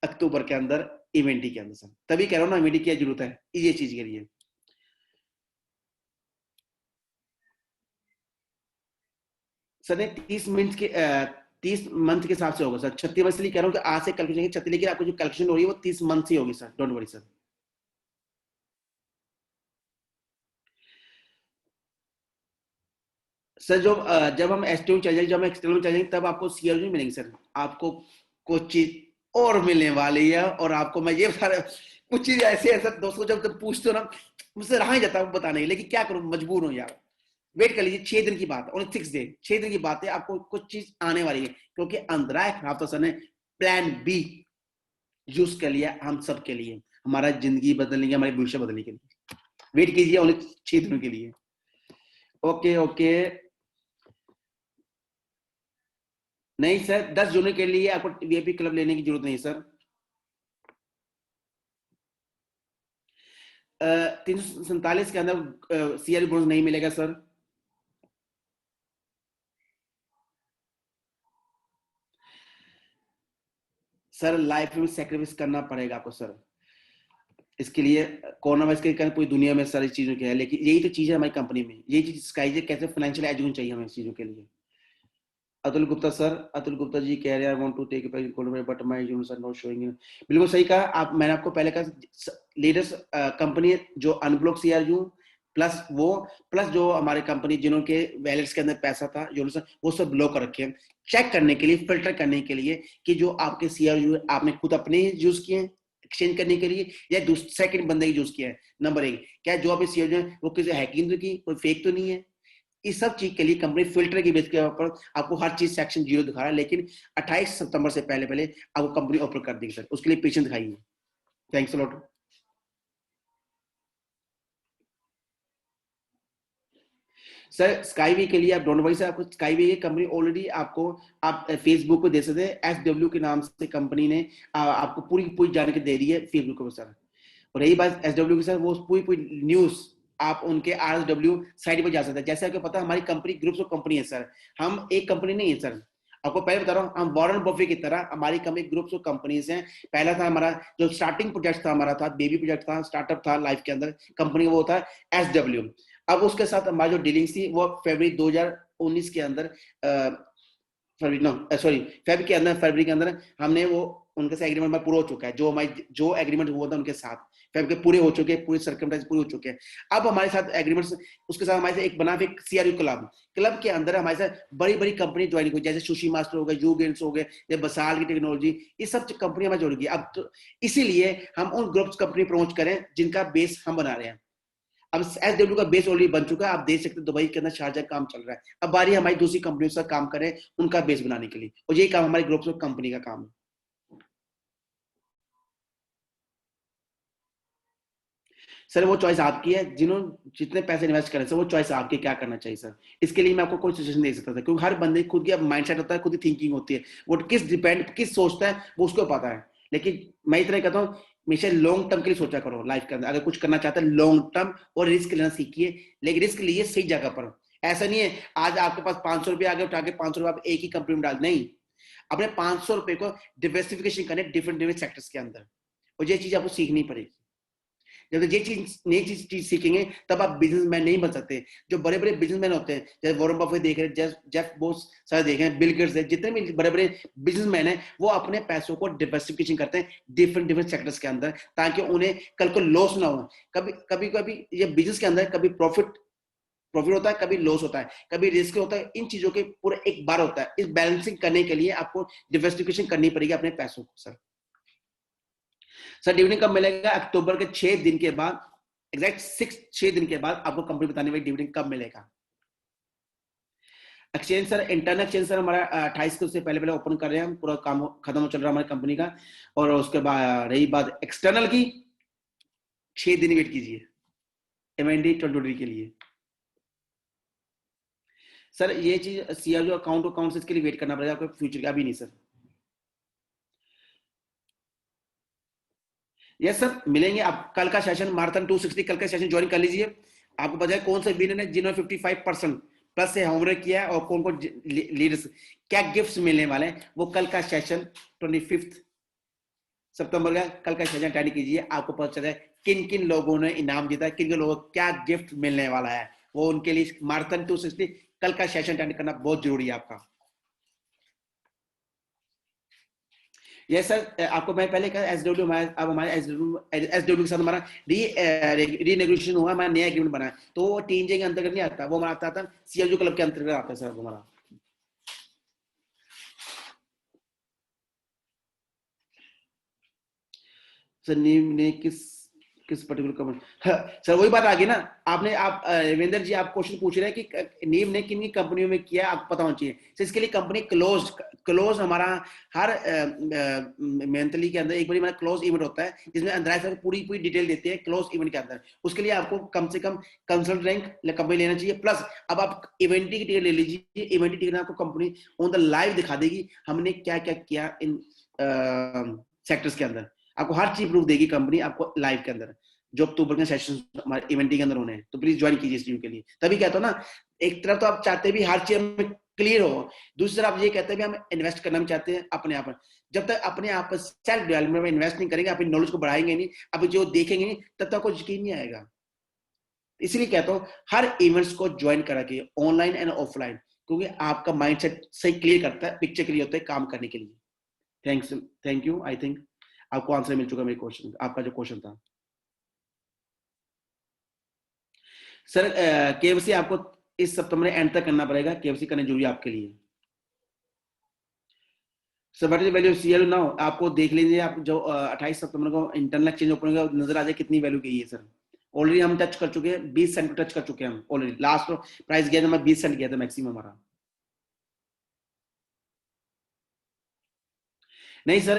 अक्टूबर के अंदर इवेंटी के अंदर सर। तभी कह रहा हूँ ना इवेंटी की जरूरत है ये चीज के लिए। सर ने 30 मंथ के हिसाब से होगा सर। 36 मंथ, इसलिए कह रहा हूँ कि आज से कैलकुलेशन 36, लेकिन आपको जो कैलकुलेशन हो रही है वो 30 मंथ से होगी sir, don't worry sir. Sir जब हम एसटीओ चल जाएंगे, जब हम एक्सटर्नल चल जाएंगे, तब आपको सीआर नहीं मिलेंगे सर, आपको कुछ चीज और मिलने वाली है। और आपको मैं ये बता रहा हूँ, कुछ चीज ऐसे है सर दोस्तों, जब तक पूछते हो ना मुझसे रहा ही जाता है बताने की, लेकिन क्या करूं मजबूर हूं यार। वेट कर लीजिए, 6 दिन की बात है, ओनली 6 डे, 6 दिन की बात है, आपको कुछ चीज आने वाली है। क्योंकि अंदर खराब तो सर ने प्लान बी यूज कर लिया हम सब के लिए, हमारा जिंदगी बदलने की, हमारी भविष्य बदलने के लिए। वेट कीजिए ओनली 6 दिनों के लिए। ओके ओके, नहीं सर 10 जून के लिए आपको वीआईपी क्लब लेने की जरूरत नहीं सर। 347 के अंदर सीआर बोनस नहीं मिलेगा सर। सर लाइफ में सेक्रीफाइस करना पड़ेगा आपको सर, इसके लिए कोरोना वायरस के कारण पूरी दुनिया में सारी चीजों की है, लेकिन यही तो चीज है हमारी कंपनी में, यही चीज सिखाई है कैसे फाइनेंशियल एजुकेशन चाहिए हमें इस चीजों के लिए। अतुल गुप्ता सर, अतुल गुप्ता जी कह रहे हैं I want to take but my units are not showing. बिल्कुल सही कहा आप, मैंने आपको पहले कहा लीडर्स कंपनी जो अनब्लॉक सीआरयू प्लस वो प्लस जो हमारे कंपनी जिन्हों के वैलेट्स के अंदर पैसा था जो वो सब ब्लॉक रखे हैं, चेक करने के लिए, फिल्टर करने के लिए कि जो आपके सीआरयू आपने खुद अपने यूज किए हैं एक्सचेंज करने के लिए या सेकंड बंदे की यूज किया है। नंबर एक, क्या जो आपके सीआरयू है वो किसी हैकिंग तो की, कोई फेक तो नहीं है। इस सब चीज के लिए कंपनी फिल्टर की बेस के ऊपर आपको हर चीज सेक्शन 0 दिखा रहा है, लेकिन 28 सितंबर से पहले पहले आपको कंपनी ओपन कर देगी सर, उसके लिए पेशेंस दिखाइए। Thanks a lot. Sir skyway के लिए आप डोंट वरी सर, आपको स्काईवे की कंपनी ऑलरेडी आपको आप फेसबुक पे दे सकते हैं, एसडब्ल्यू के नाम से कंपनी ने आपको पूरी पूरी जानकारी दे रही है फेसबुक पर सर। और रही बात एसडब्ल्यू की सर, वो पूरी पूरी न्यूज आप उनके आरएसडब्ल्यू साइट पर जा सकते हैं। जैसे आपको पता है हमारी कंपनी ग्रुप्स ऑफ कंपनी है सर, हम एक कंपनी नहीं है सर। आपको पहले बता रहा हूँ, हम वॉरेन बफे की तरह हमारी कंपनी ग्रुप्स ऑफ कंपनीज हैं। पहला था हमारा जो स्टार्टिंग प्रोजेक्ट था, हमारा था बेबी प्रोजेक्ट था, स्टार्टअप था लाइफ के अंदर कंपनी, वो था एसडब्ल्यू। अब उसके साथ हमारी जो डीलिंग्स थी वो फरवरी 2019 के अंदर फरवरी नो सॉरी फेब के अंदर, फरवरी के अंदर हमने वो उनके साथ एग्रीमेंट पूरा हो चुका है। जो हमारी जो एग्रीमेंट हुआ था उनके साथ फेब के पूरे हो चुके हैं, पूरे सर्कमस्टेंस पूरे हो चुके हैं। अब हमारे साथ एग्रीमेंट्स, उसके साथ हमारे साथ एक बना एक सीआरयू क्लब, क्लब के अंदर हमारे साथ बड़ी बड़ी कंपनी ज्वाइन हुई, जैसे सुशी मास्टर हो गए, यू गेम्स हो गए, या बसाल की टेक्नोलॉजी, ये सब कंपनी हमें जुड़ गई। अब तो इसीलिए हम उन ग्रुप्स कंपनी प्रमोट करें जिनका बेस हम बना रहे हैं। अब एसडब्ल्यू का बेस ऑलरेडी बन चुका है, आप देख सकते हैं दुबई के अंदर शारजा काम चल रहा है। अब बारी हमारी दूसरी कंपनियों से काम करें उनका बेस बनाने के लिए, और यही काम हमारे ग्रुप ऑफ कंपनी का काम है। सर वो चॉइस आपकी है, जिन्होंने जितने पैसे इन्वेस्ट करें सर वो चॉइस आपकी, क्या करना चाहिए सर। इसके लिए मैं आपको कोई सजेशन दे सकता था, क्योंकि हर बंदे खुद की माइंडसेट होता है, खुद की थिंकिंग होती है, वो किस डिपेंड किस सोचता है वो उसको पता है। लेकिन मैं इतना कहता हूँ हमेशा लॉन्ग टर्म के लिए सोचा करो लाइफ के अंदर, अगर कुछ करना चाहते हैं लॉन्ग टर्म, और रिस्क लेना सीखिए, लेकिन रिस्क लिए सही जगह पर। ऐसा नहीं है आज आपके पास 500 रुपये आगे उठा के 500 रुपये आप एक ही कंपनी में डाल, नहीं, अपने 500 रुपये को डिवर्सिफिकेशन करने डिफरेंट डिफरेंट सेक्टर्स के अंदर, और ये चीज आपको सीखनी पड़ेगी। जब तक ये चीज नई चीज सीखेंगे तब आप बिजनेसमैन नहीं बन सकते। जो बड़े बड़े बिजनेसमैन होते हैं, जैसे वॉरेन बफेट देख रहे हैं, जेफ बोस सर देख रहे हैं, बिल गेट्स है, जितने भी बड़े बड़े बिजनेसमैन हैं वो अपने पैसों को डिवर्सिफिकेशन करते हैं डिफरेंट डिफरेंट सेक्टर्स के अंदर, ताकि उन्हें कल को लॉस ना हो। कभी कभी कभी ये बिजनेस के अंदर कभी प्रॉफिट प्रॉफिट होता है, कभी लॉस होता है, कभी रिस्क होता है, इन चीजों के पूरा एक बार होता है। इस बैलेंसिंग करने के लिए आपको डिवर्सिफिकेशन करनी पड़ेगी अपने पैसों को सर। सर डिविडेंड कब मिलेगा? अक्टूबर के 6 दिन के बाद, एग्जैक्ट 6 दिन के बाद आपको कंपनी बताने वाली डिविडेंड कब मिलेगा। Exchange sir, internal exchange sir हमारा 28 को से पहले पहले ओपन कर रहे हैं हम, पूरा काम खत्म हो चल रहा है हमारी कंपनी का। और उसके बाद रही बात एक्सटर्नल की, 6 दिन वेट कीजिए एमएनडी 2023 के लिए। सर ये चीज सीआरओ अकाउंट अकाउंट इसके लिए वेट करना पड़ेगा आपको फ्यूचर का, अभी नहीं सर। यस सर मिलेंगे। आप कल का सेशन मार्थन 260 कल का सेशन ज्वाइन कर लीजिए, आपको पता है कौन से विनर है जिन्होंने 55% प्लस से होमवर्क किया है, और कौन कौन लीडर्स क्या गिफ्ट्स मिलने वाले हैं। वो कल का सेशन 25 सितंबर का कल का सेशन अटेंड कीजिए, आपको पता चला है किन किन लोगों ने इनाम जीता है, किन किन लोगों को क्या गिफ्ट मिलने वाला है। वो उनके लिए मार्थन 260 कल का सेशन अटेंड करना बहुत जरूरी है आपका। यस सर, आपको मैं पहले कहा एसडब्ल्यू अब हमारे एसडब्ल्यू के साथ हमारा रीनेगोशिएशन हुआ, हमारा नया एग्रीमेंट बना है, तो वो टीएनजे के अंतर्गत नहीं आता, वो हमारा आता था सीएलयू क्लब के अंतर्गत आता है सर हमारा। सर नीम ने किस पर्टिकुलर कमेंट, सर वही बात आ गई ना, आपने आप रविंदर जी आप क्वेश्चन पूछ रहे हैं कि नीम ने किन कंपनियों में किया, आपको पता होना चाहिए। तो इसके लिए कंपनी क्लोज हमारा हर मंथली के अंदर एक बार हमारा क्लोज इवेंट होता है, जिसमें अंदर सर पूरी पूरी डिटेल देते हैं क्लोज इवेंट के अंदर। उसके लिए आपको कम से कम कंसल्ट रैंक कंपनी लेना चाहिए, प्लस अब आप इवेंट की टिकट ले लीजिए। इवेंट की टिकट आपको कंपनी ऑन द लाइव दिखा देगी हमने क्या क्या किया इन सेक्टर्स के अंदर, आपको हर चीज प्रूफ देगी कंपनी आपको लाइव के अंदर। जो अक्टूबर के सेशन हमारे इवेंट के अंदर होने हैं, तो प्लीज ज्वाइन कीजिए इस टीम के लिए। तभी कहता हूँ ना, एक तरफ तो आप चाहते हैं भी हर चीज में क्लियर हो, दूसरी तरफ आप ये कहते हैं भी हम इन्वेस्ट करना भी चाहते हैं अपने आप। जब तक अपने आप पर सेल्फ डेवलपमेंट में इन्वेस्ट नहीं करेंगे, अपनी नॉलेज को बढ़ाएंगे नहीं, अब जो देखेंगे नहीं, तब तक आपको यकीन नहीं आएगा। इसलिए कहता हूँ हर इवेंट्स को ज्वाइन करा के ऑनलाइन एंड ऑफलाइन, क्योंकि आपका माइंडसेट सही क्लियर करता है, पिक्चर क्लियर होता है काम करने के लिए। Thanks, thank you. I think आपको आंसर मिल चुका मेरे क्वेश्चन, आपका जो क्वेश्चन था सर। केएफसी आपको इस सितंबर एंड तक करना पड़ेगा, केएफसी करना जरूरी है आपके लिए। Sir what is value CL now, आपको देख लीजिए, आप जो 28 सितंबर को इंटरनल एक्सचेंज ओपन होगा, नजर आ जाए कितनी वैल्यू गई है सर। ऑलरेडी हम टच कर चुके हैं, 20 सेंट टच कर चुके हैं हम ऑलरेडी। लास्ट प्राइस गया था, मैं 20 सेंट गया था मैक्सिमम हमारा। नहीं सर,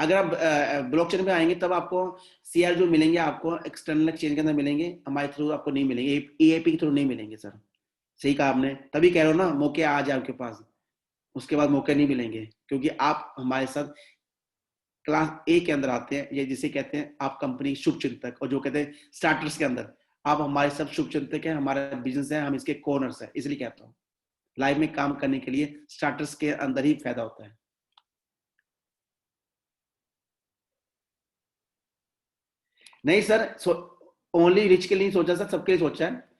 अगर आप ब्लॉकचेन पे आएंगे तब आपको सीआर जो मिलेंगे आपको एक्सटर्नल एक्सचेंज के अंदर मिलेंगे, हमारे थ्रू आपको नहीं मिलेंगे, ईएपी के थ्रू नहीं मिलेंगे सर। सही कहा आपने, तभी कह रहा हूँ ना, मौके आ जाए आपके पास, उसके बाद मौके नहीं मिलेंगे, क्योंकि आप हमारे साथ क्लास ए के अंदर आते हैं, ये जिसे कहते हैं आप कंपनी शुभ चिंतक, और जो कहते हैं स्टार्टर्स के अंदर आप हमारे सब शुभ चिंतक हैं, हमारा बिजनेस है, हम इसके कॉर्नर्स है, इसलिए कहता हूँ लाइव में काम करने के लिए स्टार्टर्स के अंदर ही फायदा होता है। नहीं सर, ओनली रिच के लिए सोचा सर, सबके लिए सोचा है।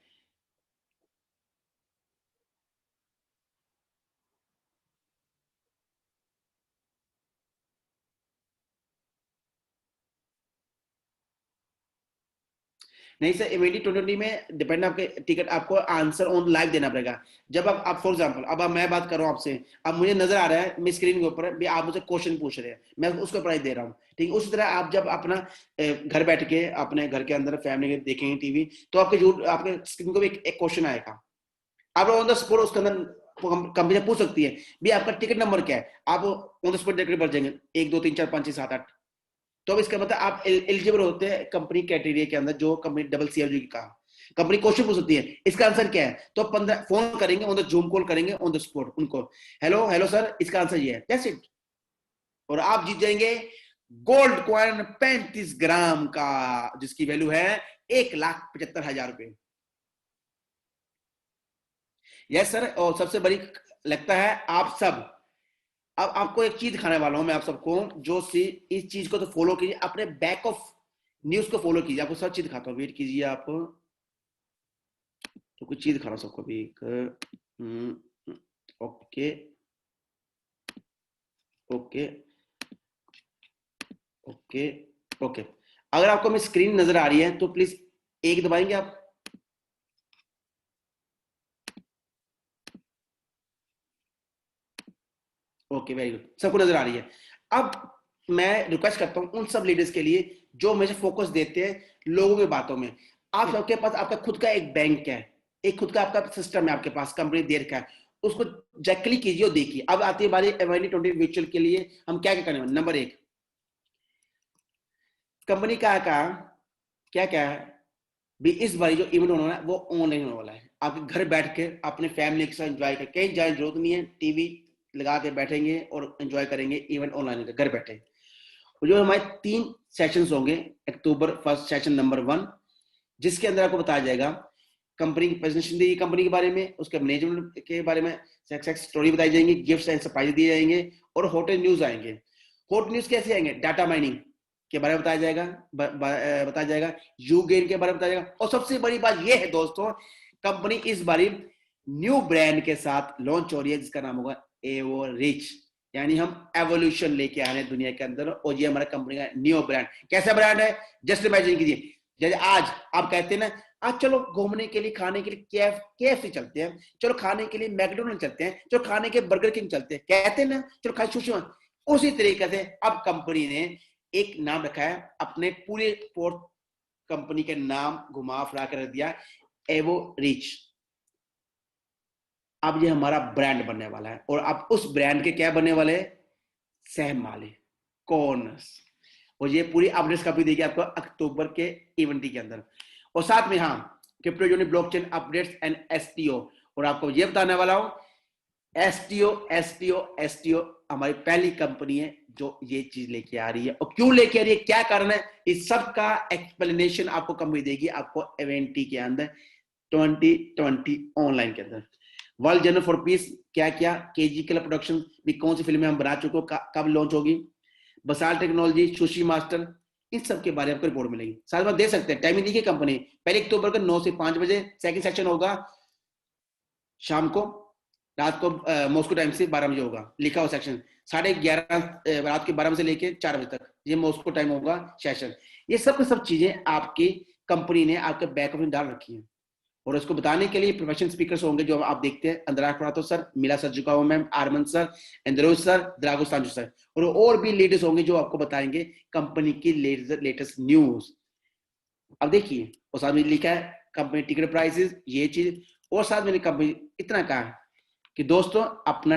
नहीं सर, इवेंटी 2020 में डिपेंड, आपके टिकट आपको आंसर ऑन लाइव देना पड़ेगा। जब आप फॉर एग्जांपल, अब मैं बात कर रहा हूँ आपसे, अब मुझे नजर आ रहा है मेरी स्क्रीन के ऊपर भी आप मुझे क्वेश्चन पूछ रहे हैं, मैं उसको प्राइस दे रहा हूँ, ठीक है। उसी तरह आप जब अपना घर बैठ के अपने घर के अंदर फैमिली के देखेंगे टीवी, तो आपके जरूर आपके स्क्रीन को भी एक क्वेश्चन आएगा, आप ऑन द स्पॉट उसके अंदर कंपनी पूछ सकती है भी आपका टिकट नंबर क्या है, आप ऑन द स्पॉट देकर बढ़ जाएंगे 1 2 3 4 5 6 7 8। तो अब इसका मतलब आप एलिजिबल होते हैं कंपनी कैटेगरी के अंदर, जो कंपनी डबल सीएलजी की कहा कंपनी क्वेश्चन पूछ सकती है, इसका आंसर क्या है, तो 15 फोन करेंगे, ऑन द जूम कॉल करेंगे ऑन द स्पॉट उनको, हेलो हेलो सर इसका आंसर ये है, दैट्स इट। और आप जीत जाएंगे गोल्ड कॉइन 35 ग्राम का, जिसकी वैल्यू है 1,75,000 रुपए। यस सर, और सबसे बड़ी लगता है आप सब, अब आपको एक चीज दिखाने वाला हूं मैं आप सबको, जो सी इस चीज को तो फॉलो कीजिए, अपने बैक ऑफ न्यूज को फॉलो कीजिए, आपको सब चीज दिखाता हूँ, वेट कीजिए आप, तो कुछ चीज दिखा रहा हूँ सबको भी एक। ओके ओके ओके ओके, अगर आपको मेरी स्क्रीन नजर आ रही है तो प्लीज एक दबाएंगे आप। ओके वेरी गुड, सबको नजर आ रही है। अब मैं रिक्वेस्ट करता हूं उन सब लीडर्स के लिए जो हमेशा फोकस देते हैं लोगों की बातों में, आप सबके पास आपका खुद का एक बैंक है, एक खुद का आपका सिस्टम है, आपके पास कंपनी दे रखा है, उसको जैकली कीजिए और देखिए। अब आती है बारी इवेंट 20 वर्चुअल के लिए हम क्या क्या करने वाले। नंबर 1, कंपनी का क्या क्या है भी, इस बारी जो इवेंट होने वाला है वो ऑनलाइन होने वाला है, आप घर बैठ के अपने फैमिली के साथ एंजॉय कर, कहीं जाने जरूरत नहीं है, टीवी लगा के बैठेंगे और एंजॉय करेंगे इवेंट ऑनलाइन घर बैठे। जो हमारे 3 सेशंस होंगे, अक्टूबर फर्स्ट सेशन नंबर 1, जिसके अंदर आपको बताया जाएगा कंपनी की प्रेजेंटेशन दी, कंपनी के बारे में, उसके मैनेजमेंट के बारे में, सक्सेस स्टोरी बताई जाएंगी, गिफ्ट्स एंड सरप्राइज दिए जाएंगे, और हॉट न्यूज आएंगे। हॉट न्यूज कैसे आएंगे, डाटा माइनिंग के बारे में बताया जाएगा, बताया जाएगा यू गेन के बारे में बताया जाएगा। और सबसे बड़ी बात यह है दोस्तों, कंपनी इस बारी न्यू ब्रांड के साथ लॉन्च हो रही है, जिसका नाम होगा एवो रिच, यानी हम एवोल्यूशन लेके आ रहे हैं दुनिया के अंदर, और ये हमारा कंपनी का न्यू ब्रांड। कैसा ब्रांड है, जस्ट इमेजिन कीजिए, जैसे आज आप कहते हैं ना, आज चलो घूमने के लिए खाने के लिए केएफसी चलते हैं, चलो खाने के लिए मैकडोनल्ड चलते हैं, चलो खाने के बर्गर किंग चलते हैं, कहते हैं ना चलो खाए सुशी। उसी तरीके से अब कंपनी ने एक नाम रखा है, अपने पूरे फोर्थ कंपनी के नाम घुमा फिरा कर दिया एवो रिच। अब ये हमारा ब्रांड बनने वाला है, और अब उस ब्रांड के क्या बनने वाले हैं, सह मालिक, कॉर्नर्स, और ये पूरी अपडेट्स कभी देगी आपको अक्टूबर के इवेंट के अंदर। और साथ में हाँ, crypto unit blockchain updates and STO, और आपको ये बताने वाला हूं एसटीओ हमारी पहली कंपनी है जो ये चीज लेके आ रही है, और क्यों लेके आ रही है, क्या कारण है, इस सब का एक्सप्लेनेशन आपको कंपनी देगी आपको इवेंटी के अंदर 2020 ऑनलाइन के अंदर। वर्ल्ड जर्नल फॉर पीस क्या क्या, केजी क्लब प्रोडक्शन भी कौन सी फिल्में हम बना चुके हो, कब लॉन्च होगी, बसाल टेक्नोलॉजी, सुशी मास्टर, इन सब के बारे में आपको रिपोर्ट मिलेगी। साथ में दे सकते हैं, टाइमिंग देखिए कंपनी, पहले अक्टूबर को 9 से 5 बजे, सेकंड सेक्शन होगा शाम को रात को मॉस्को टाइम से 12 बजे होगा, लिखा हुआ सेक्शन 11:30 रात के 12 बजे से लेके 4 बजे तक ये मॉस्को टाइम होगा सेशन। ये सब चीजें आपकी कंपनी ने आपके बैक ऑफिस में डाल रखी है, और उसको बताने के लिए प्रोफेशनल स्पीकर्स होंगे जो आप देखते हैं, अंदराज परातो सर, मिला सर जुकाओ मैम, आरमन सर, इंद्रोज सर, द्रागो सांजू सर, और भी लीडर्स होंगे जो आपको बताएंगे कंपनी की लेटेस्ट न्यूज। अब देखिए, और साथ में लिखा है कंपनी टिकट प्राइसेस, ये चीज, और साथ में कंपनी इतना कहा है कि दोस्तों अपना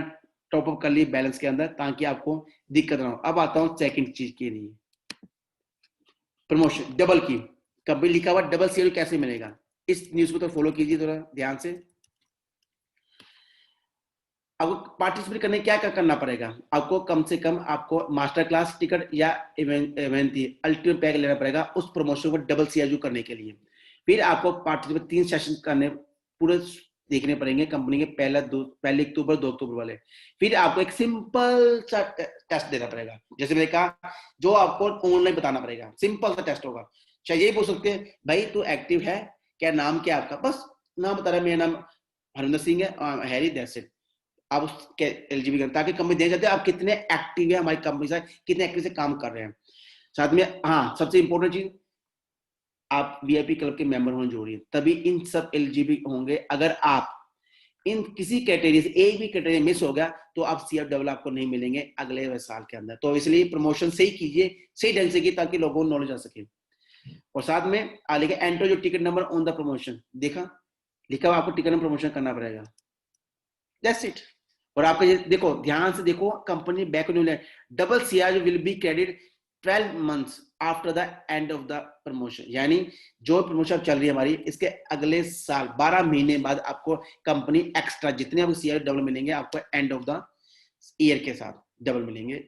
टॉप अप कर लिए बैलेंस के अंदर ताकि आपको दिक्कत ना हो। अब आता हूं सेकंड चीज के लिए, प्रमोशन डबल की। कंपनी लिखा हुआ डबल सीएल कैसे मिलेगा, इस न्यूज को तो फॉलो कीजिए थोड़ा ध्यान से। आपको पार्टिसिपेट करने क्या क्या करना पड़ेगा, आपको कम से कम आपको मास्टर क्लास टिकट या इवेंट अल्टीमेट पैक लेना पड़ेगा उस प्रमोशन को डबल सीआरयू करने के लिए। फिर आपको पार्टिसिपेट 3 सेशन करने पूरे देखने पड़ेंगे कंपनी के पहले अक्टूबर 2 अक्टूबर वाले। फिर आपको एक सिंपल सा टेस्ट देना पड़ेगा, जैसे मैंने कहा जो आपको ऑनलाइन बताना पड़ेगा, सिंपल सा टेस्ट होगा। चाहे यही पूछ सकते हैं भाई तू एक्टिव है क्या, नाम क्या आपका, बस नाम बता रहा है मेरा नाम हरिंदर सिंह है, हैरी, दैट्स इट। आप उसके एलिजिबल करें ताकि कंपनी देख जाते हैं आप कितने एक्टिव है हमारी कंपनी से, कितने एक्टिव से काम कर रहे हैं। साथ में हाँ सबसे इंपॉर्टेंट चीज, आप वीआईपी क्लब के मेंबर होने जरूरी है, तभी इन सब एलिजिबल होंगे। अगर आप इन किसी कैटेगरी से एक भी कैटेगरी मिस हो गया तो आप सीएफ डबल आपको नहीं मिलेंगे अगले साल के अंदर। तो इसलिए प्रमोशन सही कीजिए, सही ढंग से कीजिए ताकि लोगों को नॉलेज आ सके। और साथ में आगे एंटर जो ticket number on the promotion, देखा लिखा हुआ आपको टिकट नंबर प्रमोशन करना पड़ेगा, दैट्स इट। और आपका ये देखो ध्यान से देखो, company back double CR will be credit 12 months after the end of the promotion, यानी जो प्रमोशन चल रही है हमारी इसके अगले साल 12 महीने बाद आपको कंपनी एक्स्ट्रा जितने आपको सीआर डबल मिलेंगे आपको एंड ऑफ द ईयर के साथ डबल मिलेंगे।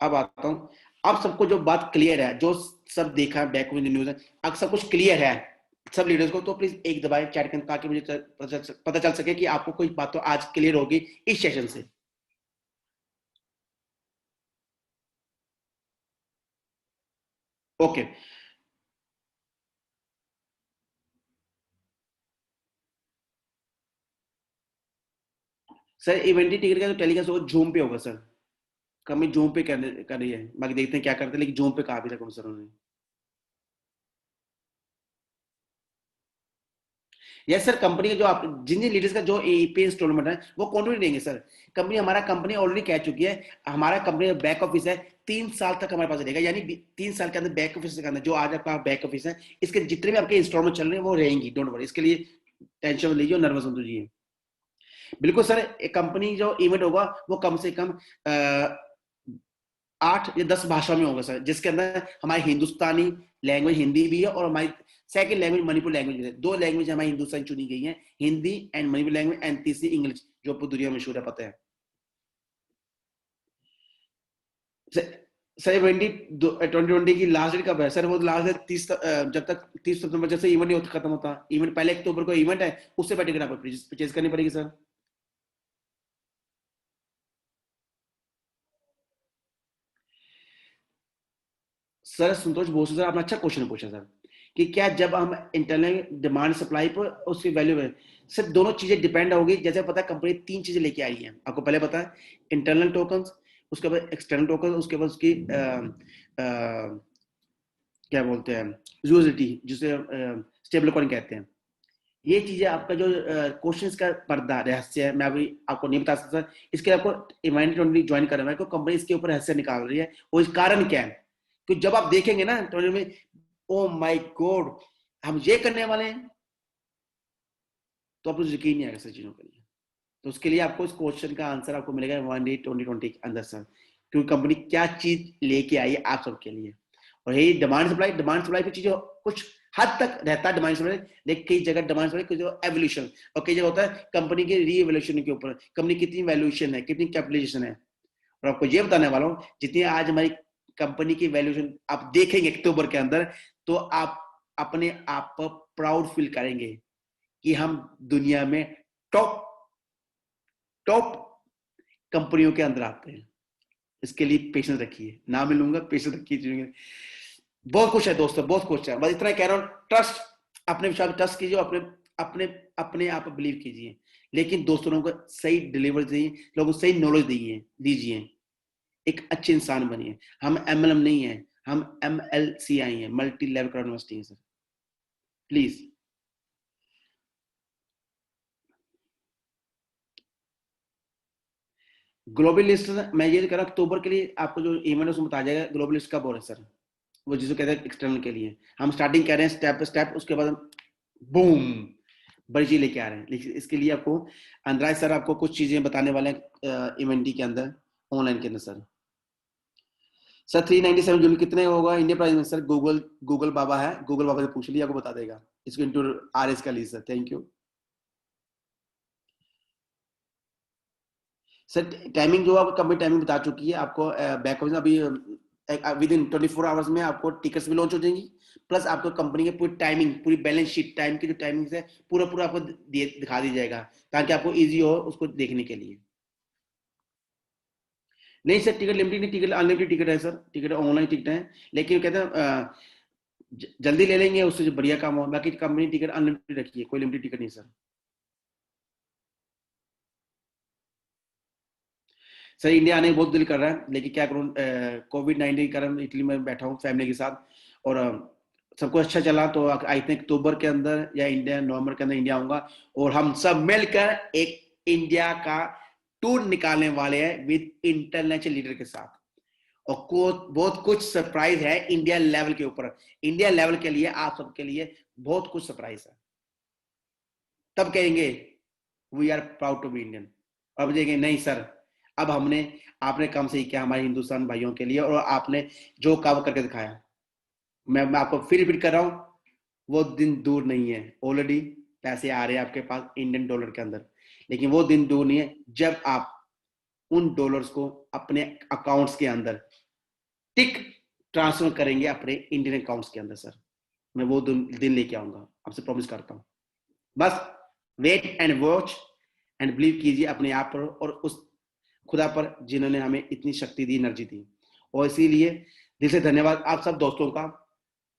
अब आता हूं, अब सबको जो बात क्लियर है, जो सब देखा बैक विद न्यूज है, अब सब कुछ क्लियर है सब लीडर्स को, तो प्लीज एक दबाए चैट करने ताकि मुझे पता चल सके कि आपको कोई बात तो आज क्लियर होगी इस सेशन से। ओके सर, इवेंट टिकट का जो टेलीकास्ट होगा जूम पे होगा सर, कमी जूम पे कर रही है, बाकी देखते हैं क्या करते हैं, लेकिन जूम पे कहा भी था सर उन्होंने। यस सर, कंपनी के जो आप जिन जिन लीडर्स का जो पे इंस्टॉलमेंट है वो कॉन्ट्रीब्यूट देंगे सर। कंपनी ऑलरेडी कह चुकी है, हमारा कंपनी बैक ऑफिस है 3 साल तक हमारे पास रहेगा, यानी 3 साल के अंदर बैक ऑफिस के अंदर जो आज आपका बैक ऑफिस है इसके जितने भी आपके इंस्टॉलमेंट चल रहे हैं वो रहेंगी, डोंट वरी, इसके लिए टेंशन लीजिए और नर्वस मत होइए। बिल्कुल सर, कंपनी जो इवेंट होगा वो कम से कम 8 या 10 भाषा में होगा सर, जिसके अंदर हमारी हिंदुस्तानी लैंग्वेज हिंदी भी है और हमारी सेकंड लैंग्वेज मणिपुर लैंग्वेज है। 2 लैंग्वेज हमारी हिंदुस्तान चुनी गई है, Hindi and Manipur language, and तीसरी इंग्लिश जो पूरी दुनिया में मशहूर है, पता है सर। 2020 की लास्ट डेट कब है सर? वो लास्ट डेट 30 जब तक 30 सितंबर जैसे इवेंट नहीं खत्म होता, इवेंट पहले अक्टूबर को इवेंट है, उससे पहले टिकट आपको परचेज करनी पड़ेगी सर। सर संतोष बोस सर, आपने अच्छा क्वेश्चन पूछा सर कि क्या जब हम इंटरनल डिमांड सप्लाई पर उसकी वैल्यू है सर, दोनों चीजें डिपेंड होगी। जैसे पता है कंपनी 3 चीजें लेके आई है, आपको पहले पता है, इंटरनल टोकन, उसके बाद एक्सटर्नल टोकन, उसके बाद उसकी क्या बोलते हैं यूजिलिटी जिसे स्टेबल कॉइन कहते हैं। ये चीजें आपका जो क्वेश्चंस का पर्दा रहस्य है, मैं अभी आपको नहीं बता सकता। इसके आपको इवेंट ओनली ज्वाइन करना है, कंपनी इसके ऊपर रहस्य निकाल रही है, और इस कारण क्या है कि जब आप देखेंगे ना तो में ओ माय गॉड हम ये करने वाले हैं, तो आपको यकीन नहीं आएगा सर चीजों के लिए। तो उसके लिए आपको इस क्वेश्चन का आंसर आपको मिलेगा 1 डे 2020 के अंदर सर, क्योंकि कंपनी क्या चीज लेके आई है आप सबके लिए। और यही डिमांड सप्लाई पे चीजें कुछ हद तक रहता है डिमांड सप्लाई, लेकिन कई जगह डिमांड सप्लाई कुछ एवोल्यूशन, और कई जगह होता है कंपनी के री एवोल्यूशन के ऊपर, कंपनी कितनी वैल्यूएशन है, कितनी कैपिटलाइजेशन है। और आपको ये बताने वाला हूँ, जितनी आज हमारी कंपनी की वैल्यूएशन आप देखेंगे अक्टूबर के अंदर, तो आप अपने आप पर प्राउड फील करेंगे कि हम दुनिया में टॉप कंपनियों के अंदर आते हैं। इसके लिए पेशेंस रखिए, ना मिलूंगा, पेशेंस रखिए। बहुत कुछ है दोस्तों, बहुत कुछ है, बस इतना कह रहा हूँ, ट्रस्ट, अपने विचार ट्रस्ट कीजिए, अपने अपने अपने आप बिलीव कीजिए, लेकिन दूसरों को सही डिलीवर दीजिए, लोगों को सही नॉलेज दीजिए, एक अच्छे इंसान बनिए। हम एमएलएम नहीं है, हम एमएलसीआई हैं, मल्टी लेवल यूनिवर्सिटी है सर। प्लीज ग्लोबल लिस्ट मैं ये कह रहा हूं अक्टूबर के लिए आपको जो इवेंट है उसमें बता जाएगा ग्लोबल लिस्ट कब हो रहा है सर, वो जिसको कहते हैं एक्सटर्नल के लिए। हम स्टार्टिंग कर रहे हैं स्टेप बाय स्टेप, उसके बाद बूम बड़ी चीज लेके आ रहे हैं। लेकिन इसके लिए आपको अंदराज सर आपको कुछ चीजें बताने वाले हैं इवेंटी के अंदर, ऑनलाइन के अंदर सर। सर 397 जून कितने होगा इंडिया प्राइस में सर? गूगल गूगल बाबा है, गूगल बाबा से पूछ लिया, आपको बता देगा। इसको इंटू आरएस का ली sir. Thank you sir. Timing जो आपको कंपनी टाइमिंग बता चुकी है आपको, बैक ऑफिस अभी विद इन 24 आवर्स में आपको टिकट्स भी लॉन्च हो जाएंगी, प्लस आपको कंपनी की पूरी टाइमिंग, पूरी बैलेंस शीट टाइम की जो टाइमिंग है पूरा पूरा आपको दिखा दी जाएगा, ताकि आपको इजी हो उसको देखने के लिए। नहीं सर टिकट लिमिटेड नहीं, टिकट अनलिमिटेड टिकट है सर, टिकट ऑनलाइन टिकट है। लेकिन कहते हैं जल्दी ले लेंगे उससे जो बढ़िया काम हो, बाकी कंपनी टिकट अनलिमिटेड रखी है, कोई लिमिटेड टिकट नहीं सर। सर इंडिया आने का बहुत दिल कर रहा है, लेकिन क्या करूँ, कोविड-19 के कारण इटली में बैठा हूँ फैमिली के साथ, और सब कुछ अच्छा चला तो आई थिंक अक्टूबर के अंदर या इंडिया नवंबर के अंदर इंडिया आऊंगा, और हम सब मिलकर एक इंडिया का टूर निकालने वाले हैं विद इंटरनेशनल लीडर के साथ। और बहुत कुछ सरप्राइज है इंडिया लेवल के ऊपर, इंडिया लेवल के लिए आप सबके लिए बहुत कुछ सरप्राइज है। तब कहेंगे we are proud to be Indian. अब देखेंगे नहीं सर, अब आपने काम सही किया हमारे हिंदुस्तान भाइयों के लिए, और आपने जो काम करके दिखाया। मैं आपको फिर रिपीट कर रहा हूं, वो दिन दूर नहीं है, ऑलरेडी पैसे आ रहे हैं आपके पास इंडियन डॉलर के अंदर, लेकिन वो दिन दूर नहीं है जब आप उन डॉलर्स को अपने अकाउंट्स के अंदर टिक ट्रांसफर करेंगे अपने इंडियन अकाउंट्स के अंदर सर। मैं वो दिन लेके आऊंगा, आपसे प्रॉमिस करता हूं। बस wait and watch and believe कीजिए अपने आप पर और उस खुदा पर जिन्होंने हमें इतनी शक्ति दी, एनर्जी दी। और इसीलिए दिल से धन्यवाद आप सब दोस्तों का,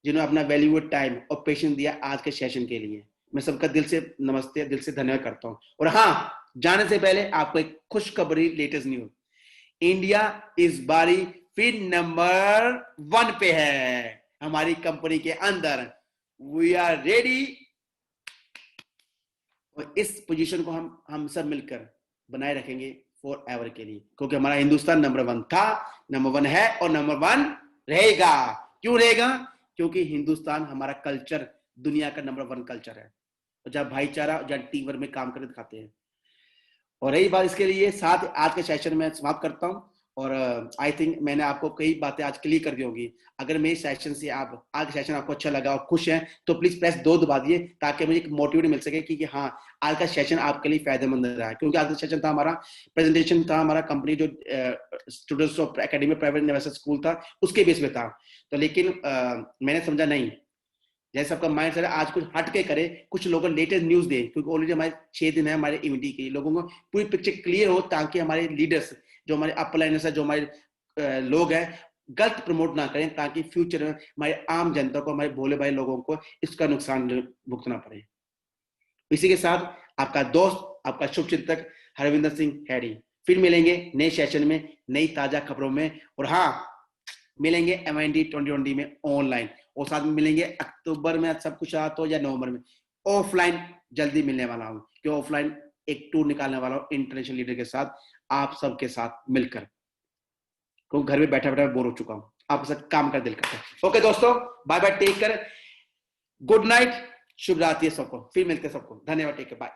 जिन्होंने अपना वैल्यूएबल टाइम और पेशेंस दिया आज के सेशन के लिए। मैं सबका दिल से नमस्ते, दिल से धन्यवाद करता हूं। और हाँ, जाने से पहले आपको एक खुशखबरी, लेटेस्ट न्यूज, इंडिया इस बारी फिर नंबर 1 पे है हमारी कंपनी के अंदर। वी आर रेडी, और इस पोजीशन को हम सब मिलकर बनाए रखेंगे फॉर एवर के लिए, क्योंकि हमारा हिंदुस्तान नंबर 1 था, नंबर 1 है और नंबर 1 रहेगा। क्यों रहेगा? क्योंकि हिंदुस्तान हमारा कल्चर दुनिया का नंबर 1 कल्चर है, और जब भाईचारा, जब टीम वर्क में काम करके दिखाते हैं। और रही बात इसके लिए साथ आज के सेशन में समाप्त करता हूं, और आई थिंक मैंने आपको कई बातें आज क्लियर कर दी होगी। अगर मेरे सेशन से आप आज का सेशन आपको अच्छा लगा और खुश हैं तो प्लीज प्रेस 2 दबा दिए, ताकि मुझे एक मोटिवेट मिल सके कि हाँ आज का सेशन आपके लिए फायदेमंद रहा है। क्योंकि आज का सेशन था हमारा प्रेजेंटेशन था, हमारा कंपनी जो students of academy private university school था उसके बेस पे था। तो लेकिन मैंने समझा नहीं, जैसे आपका माइंड सेट आज कुछ हट के करे, कुछ लोगों को लेटेस्ट न्यूज दे, क्योंकि ऑलरेडी हमारे 6 दिन है हमारे इवेंट के लिए, लोगों को पूरी पिक्चर क्लियर हो, ताकि हमारे लीडर्स, जो हमारे अपलाइनर्स है, जो हमारे लोग हैं, गलत प्रमोट ना करें, ताकि फ्यूचर में हमारे आम जनता को, हमारे भोले भाई लोगों को इसका नुकसान भुगतना पड़े। इसी के साथ आपका दोस्त, आपका शुभचिंतक हरविंदर सिंह हैडी। फिर मिलेंगे नए सेशन में, नई ताजा खबरों में, और हाँ मिलेंगे MIND 2020 में ऑनलाइन, और साथ में मिलेंगे अक्टूबर में सब कुछ आ तो, या नवंबर में ऑफलाइन जल्दी मिलने वाला हूं, क्यों ऑफलाइन एक टूर निकालने वाला हूं इंटरनेशनल लीडर के साथ, आप सबके साथ मिलकर, क्योंकि घर में बैठा बैठा बोर हो चुका हूं, आपके साथ काम कर दिल करता है। ओके दोस्तों, bye bye, take care, good night, शुभ रात्रि सबको, फिर मिलते सबको, धन्यवाद, टेक केयर, बाय।